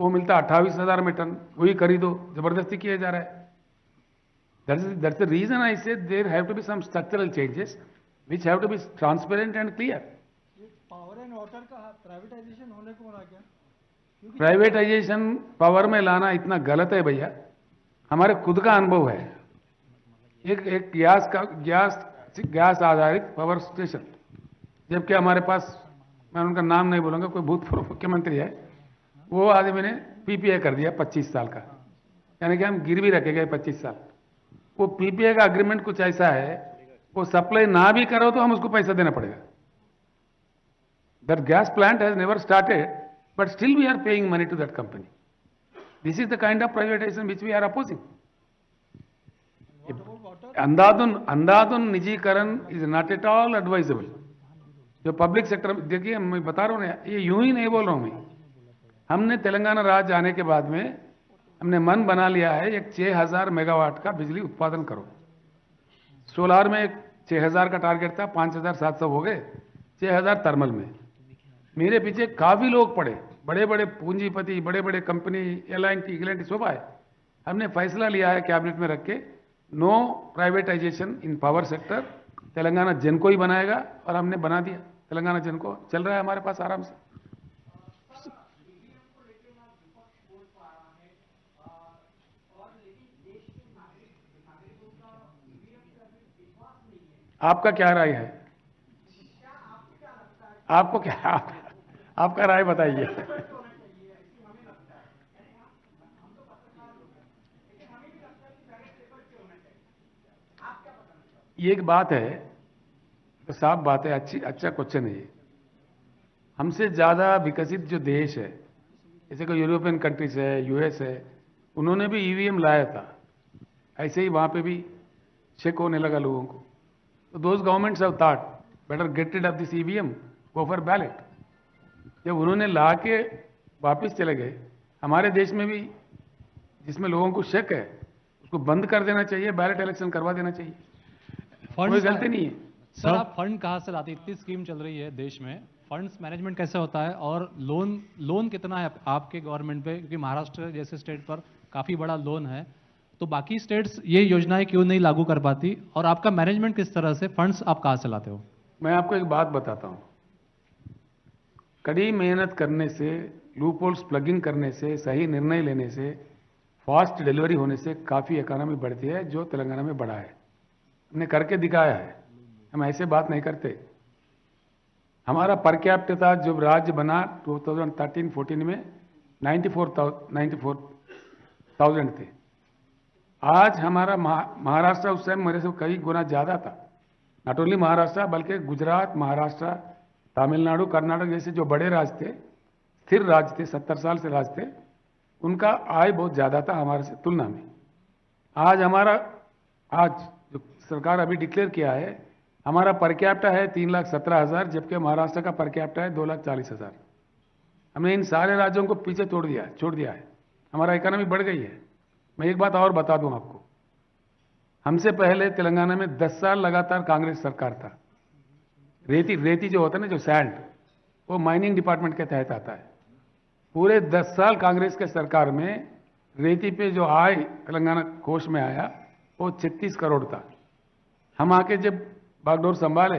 Speaker 1: वो मिलता है 28,000 में टन, वही खरीदो, जबरदस्ती किया जा रहा है। That's the reason I said there have to be some structural changes which have to be transparent and clear.
Speaker 4: Power and water का प्राइवेटाइजेशन होने को रहा क्या?
Speaker 1: प्राइवेटाइजेशन पावर में लाना इतना गलत है भैया। हमारे खुद का अनुभव है, एक गैस आधारित पावर स्टेशन, जबकि हमारे पास, मैं उनका नाम नहीं बोलूंगा, कोई भूतपूर्व मुख्यमंत्री है, वो आदमी ने पीपीए कर दिया 25 साल का, यानी कि हम गिरवी रखे गए 25 साल। वो पीपीए का अग्रीमेंट कुछ ऐसा है, वो सप्लाई ना भी करो तो हम उसको पैसा देना पड़ेगा। That gas plant has never started but still we are paying money to that company. This is the kind of privatisation which we are opposing. अंधाधुन निजीकरण is not at all advisable. जो पब्लिक सेक्टर में, देखिए मैं बता रहा हूँ ना, ये यूं ही नहीं बोल रहा हूँ मैं, हमने तेलंगाना राज्य आने के बाद में हमने मन बना लिया है एक 6000 मेगावाट का बिजली उत्पादन करो। सोलार में 6000 का टारगेट था, 5700 हो गए, 6000 थर्मल में। मेरे पीछे काफी लोग पड़े, बड़े बड़े पूंजीपति, बड़े बड़े कंपनी, एल&टी सब आए। हमने फैसला लिया है कैबिनेट में रख के, नो प्राइवेटाइजेशन इन पावर सेक्टर, तेलंगाना जेनको ही बनाएगा, और हमने बना दिया तेलंगाना जेनको, चल रहा है हमारे पास आराम से। आपका क्या राय है? आपको क्या, आपका राय बताइए। ये एक बात है, तो साफ बात है, अच्छा क्वेश्चन है ये। हमसे ज्यादा विकसित जो देश है, जैसे कोई यूरोपियन कंट्रीज है, यूएस है, उन्होंने भी ईवीएम लाया था, ऐसे ही वहां पे भी चेक होने लगा लोगों को। तो those governments have thought better get rid of this EVM, go for ballot. जब उन्होंने ला के वापिस चले गए, हमारे देश में भी जिसमें लोगों को शक है उसको बंद कर देना चाहिए, बैलेट इलेक्शन करवा देना चाहिए, कोई गलती नहीं है।
Speaker 5: सर आप फंड कहाँ से लाते? इतनी स्कीम चल रही है देश में, फंड्स मैनेजमेंट कैसे होता है, और लोन कितना है आपके गवर्नमेंट पे? क्योंकि महाराष्ट्र जैसे स्टेट पर काफी बड़ा लोन है, तो बाकी स्टेट्स ये योजनाएं क्यों नहीं लागू कर पाती, और आपका मैनेजमेंट किस तरह से, फंड्स आप कहाँ से लाते हो?
Speaker 1: मैं आपको एक बात बताता हूं, कड़ी मेहनत करने से, लूप होल्स प्लगिंग करने से, सही निर्णय लेने से, फास्ट डिलीवरी होने से काफी इकोनॉमी बढ़ती है, जो तेलंगाना में बढ़ा है। हमने करके दिखाया है, हम ऐसे बात नहीं करते। हमारा पर कैपिटा जब राज्य बना 2013-14 में 94,000 थे। आज हमारा महाराष्ट्र उस टाइम मेरे से कई गुना ज्यादा था। नॉट ओनली महाराष्ट्र बल्कि गुजरात, महाराष्ट्र, तमिलनाडु, कर्नाटक जैसे जो बड़े राज्य थे, स्थिर राज्य थे, 70 साल से राज्य थे, उनका आय बहुत ज्यादा था हमारे से तुलना में। आज जो सरकार अभी डिक्लेयर किया है, हमारा पर कैपिटा है 3,17,000, जबकि महाराष्ट्र का पर कैपिटा है 2,40,000। हमने इन सारे राज्यों को पीछे छोड़ दिया है, हमारा इकोनॉमी बढ़ गई है। मैं एक बात और बता दूं आपको, हमसे पहले तेलंगाना में 10 साल लगातार कांग्रेस सरकार था। रेती जो होता है ना, जो सैंड, वो माइनिंग डिपार्टमेंट के तहत आता है। पूरे 10 साल कांग्रेस के सरकार में रेती पे जो आय तेलंगाना कोष में आया वो 36 करोड़ था। हम आके जब बागडोर संभाले,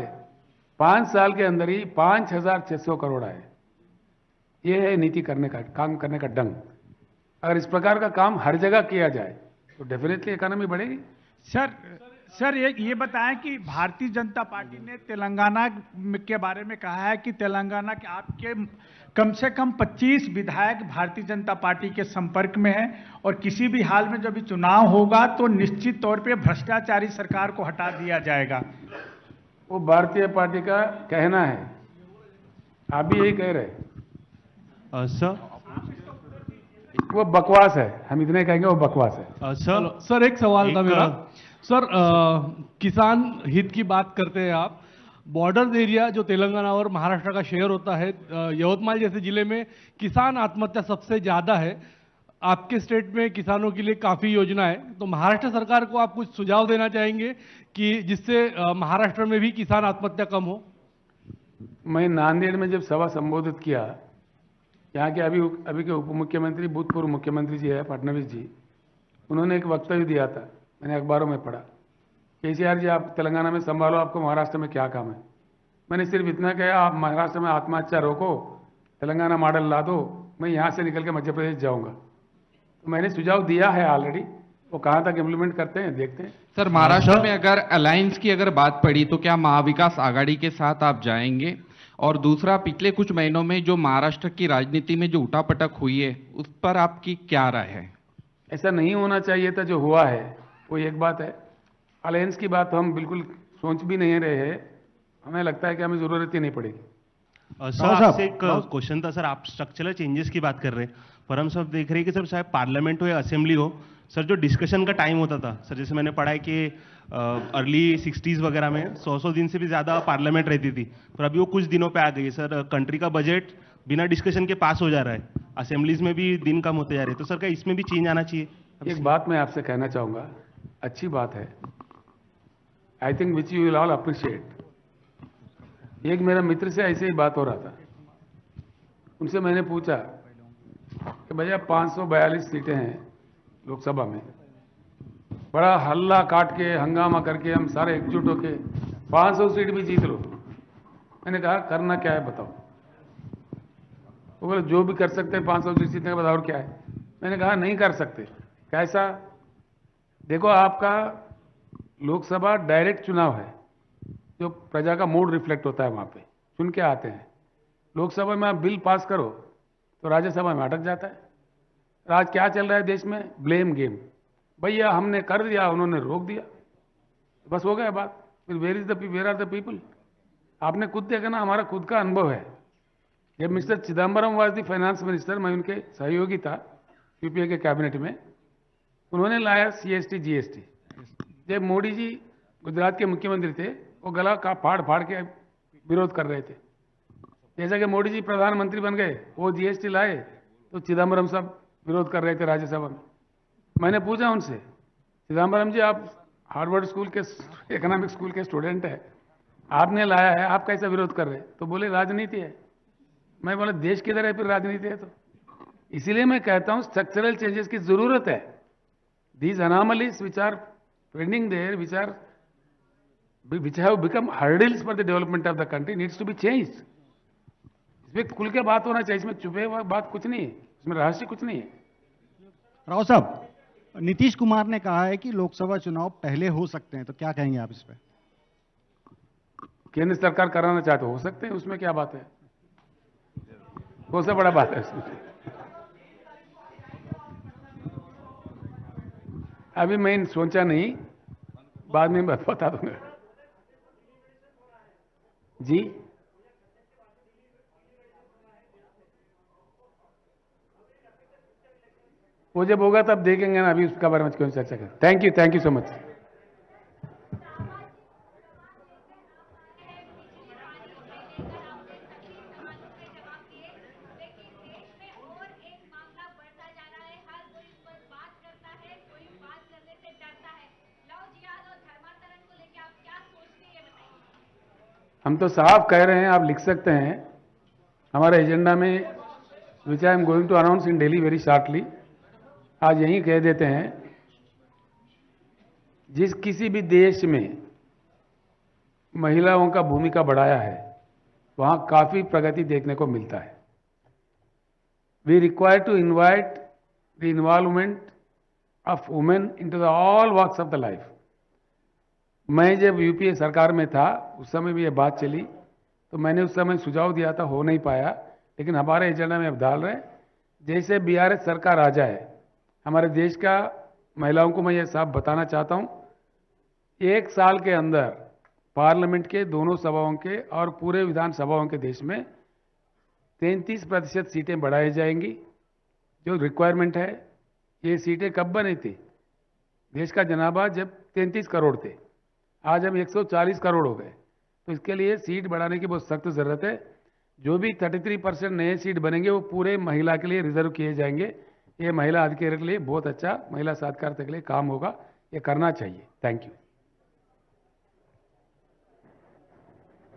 Speaker 1: 5 साल के अंदर ही 5,600 करोड़ आए। ये है नीति करने का, काम करने का ढंग। अगर इस प्रकार का काम हर जगह किया जाए तो डेफिनेटली इकोनॉमी बढ़ेगी।
Speaker 6: सर ये बताएं कि भारतीय जनता पार्टी ने तेलंगाना के बारे में कहा है कि तेलंगाना के आपके कम से कम 25 विधायक भारतीय जनता पार्टी के संपर्क में हैं और किसी भी हाल में जब भी चुनाव होगा तो निश्चित तौर पे भ्रष्टाचारी सरकार को हटा दिया जाएगा।
Speaker 1: वो भारतीय पार्टी का कहना है, आप भी यही कह रहे।
Speaker 12: सर
Speaker 1: वो बकवास है, हम इतने कहेंगे वो बकवास है।
Speaker 17: सर एक सवाल था मेरा। सर किसान हित की बात करते हैं आप, बॉर्डर एरिया जो तेलंगाना और महाराष्ट्र का शेयर होता है, यवतमाल जैसे जिले में किसान आत्महत्या सबसे ज्यादा है। आपके स्टेट में किसानों के लिए काफी योजना है, तो महाराष्ट्र सरकार को आप कुछ सुझाव देना चाहेंगे कि जिससे महाराष्ट्र में भी किसान आत्महत्या कम हो?
Speaker 1: मैं नांदेड़ में जब सभा संबोधित किया, यहाँ के अभी के उप मुख्यमंत्री भूतपूर्व मुख्यमंत्री जी है फडणवीस जी, उन्होंने एक वक्तव्य दिया था, मैंने अखबारों में पढ़ा, केसीआर जी आप तेलंगाना में संभालो, आपको महाराष्ट्र में क्या काम है। मैंने सिर्फ इतना कहा, आप महाराष्ट्र में आत्महत्या रोको, तेलंगाना मॉडल ला दो, मैं यहाँ से निकल के मध्य प्रदेश जाऊँगा। तो मैंने सुझाव दिया है ऑलरेडी, वो कहाँ तक इम्प्लीमेंट करते हैं देखते हैं।
Speaker 10: सर महाराष्ट्र में अगर अलायंस की अगर बात पड़ी तो क्या महाविकास आघाड़ी के साथ आप जाएंगे? और दूसरा, पिछले कुछ महीनों में जो महाराष्ट्र की राजनीति में जो उठापटक हुई है उस पर आपकी क्या राय है?
Speaker 1: ऐसा नहीं होना चाहिए था, जो हुआ है वो एक बात है। अलायंस की बात हम बिल्कुल सोच भी नहीं रहे हैं, हमें लगता है कि हमें जरूरत ही नहीं पड़ेगी।
Speaker 12: सर आपसे एक क्वेश्चन था। सर आप स्ट्रक्चरल चेंजेस की बात कर रहे हैं, पर हम सब देख रहे हैं कि सर चाहे पार्लियामेंट हो या असेंबली हो, सर जो डिस्कशन का टाइम होता था, सर जैसे मैंने पढ़ा है कि अर्ली 60s वगैरह में 100 दिन से भी ज़्यादा पार्लियामेंट रहती थी, पर अभी वो कुछ दिनों पे आ गई है। सर कंट्री का बजट बिना डिस्कशन के पास हो जा रहा है, असेंबलीज में भी दिन कम होते जा रहे हैं, तो सर क्या इसमें भी चेंज आना चाहिए?
Speaker 1: एक बात मैं आपसे कहना चाहूँगा, अच्छी बात है, I think which you will all appreciate. एक मेरा मित्र से ऐसे ही बात हो रहा था, उनसे मैंने पूछा कि भैया 542 सीटें हैं लोकसभा में, बड़ा हल्ला काट के हंगामा करके हम सारे एकजुट होके 500 सीट भी जीत लो। मैंने कहा करना क्या है बताओ? वो बोले जो भी कर सकते हैं 500 सीट जीतने के बाद और क्या है। मैंने कहा नहीं कर सकते। कैसा? देखो आपका लोकसभा डायरेक्ट चुनाव है, जो प्रजा का मूड रिफ्लेक्ट होता है, वहाँ पे चुन के आते हैं। लोकसभा में आप बिल पास करो तो राज्यसभा में अटक जाता है। आज क्या चल रहा है देश में? Blame game. भैया हमने कर दिया, उन्होंने रोक दिया, बस हो गया बात। फिर वेयर आर द पीपल? आपने खुद देखा ना, हमारा खुद का अनुभव है। जब mister Chidambaram was the finance minister, मैं उनके सहयोगी था यूपीए के कैबिनेट में, उन्होंने लाया CST GST। जब मोदी जी गुजरात के मुख्यमंत्री थे, वो गला का फाड़ फाड़ के विरोध कर रहे थे। जैसा कि मोदी जी प्रधानमंत्री बन गए, वो GST लाए तो चिदम्बरम साहब विरोध कर रहे थे राज्यसभा में। मैंने पूछा उनसे, चिदम्बरम जी आप हार्वर्ड स्कूल के इकोनॉमिक स्कूल के स्टूडेंट है, आपने लाया है, आप कैसा विरोध कर रहे हैं? तो बोले राजनीति है। मैं बोला देश किधर है फिर राजनीति है? तो इसीलिए मैं कहता हूं स्ट्रक्चरल चेंजेस की जरूरत है। These anomalies which are pending there, which have become hurdles for the development of the country needs to be changed. इसमें खुल के बात होना चाहिए, इसमें छुपे हुआ बात कुछ नहीं है, इसमें रहस्य कुछ नहीं है।
Speaker 7: राव साहब, नीतीश कुमार ने कहा है कि लोकसभा चुनाव पहले हो सकते हैं, तो क्या कहेंगे आप इस पे?
Speaker 1: केंद्र सरकार कराना चाहते हो सकते हैं, उसमें क्या बात है? कौन सा बड़ा बात है उसमें? अभी मैं सोचा नहीं, बाद में बता दूंगा जी। वो जब होगा तब देखेंगे ना, अभी उसका बारे में क्यों चर्चा करें। Thank you so much. हम तो साफ कह रहे हैं, आप लिख सकते हैं हमारे एजेंडा में, which I am going to announce in Delhi very shortly. आज यहीं कह देते हैं, जिस किसी भी देश में महिलाओं का भूमिका बढ़ाया है, वहां काफी प्रगति देखने को मिलता है। we require to invite the involvement of women into the all walks of the life. मैं जब यूपीए सरकार में था उस समय भी ये बात चली, तो मैंने उस समय सुझाव दिया था, हो नहीं पाया, लेकिन हमारे एजेंडा में अब डाल रहे हैं। जैसे बीआरएस सरकार आ जाए, हमारे देश का महिलाओं को मैं ये साफ बताना चाहता हूँ, 1 साल के अंदर पार्लियामेंट के दोनों सभाओं के और पूरे विधानसभाओं के देश में 33% सीटें बढ़ाई जाएंगी, जो रिक्वायरमेंट है। ये सीटें कब बनी थी? देश का जनाभा जब 33 करोड़ थे, आज हम 140 करोड़ हो गए, तो इसके लिए सीट बढ़ाने की बहुत सख्त जरूरत है। जो भी 33% नए सीट बनेंगे वो पूरे महिला के लिए रिजर्व किए जाएंगे। ये महिला अधिकारी के लिए बहुत अच्छा, महिला साक्षरता के लिए काम होगा, ये करना चाहिए। Thank you.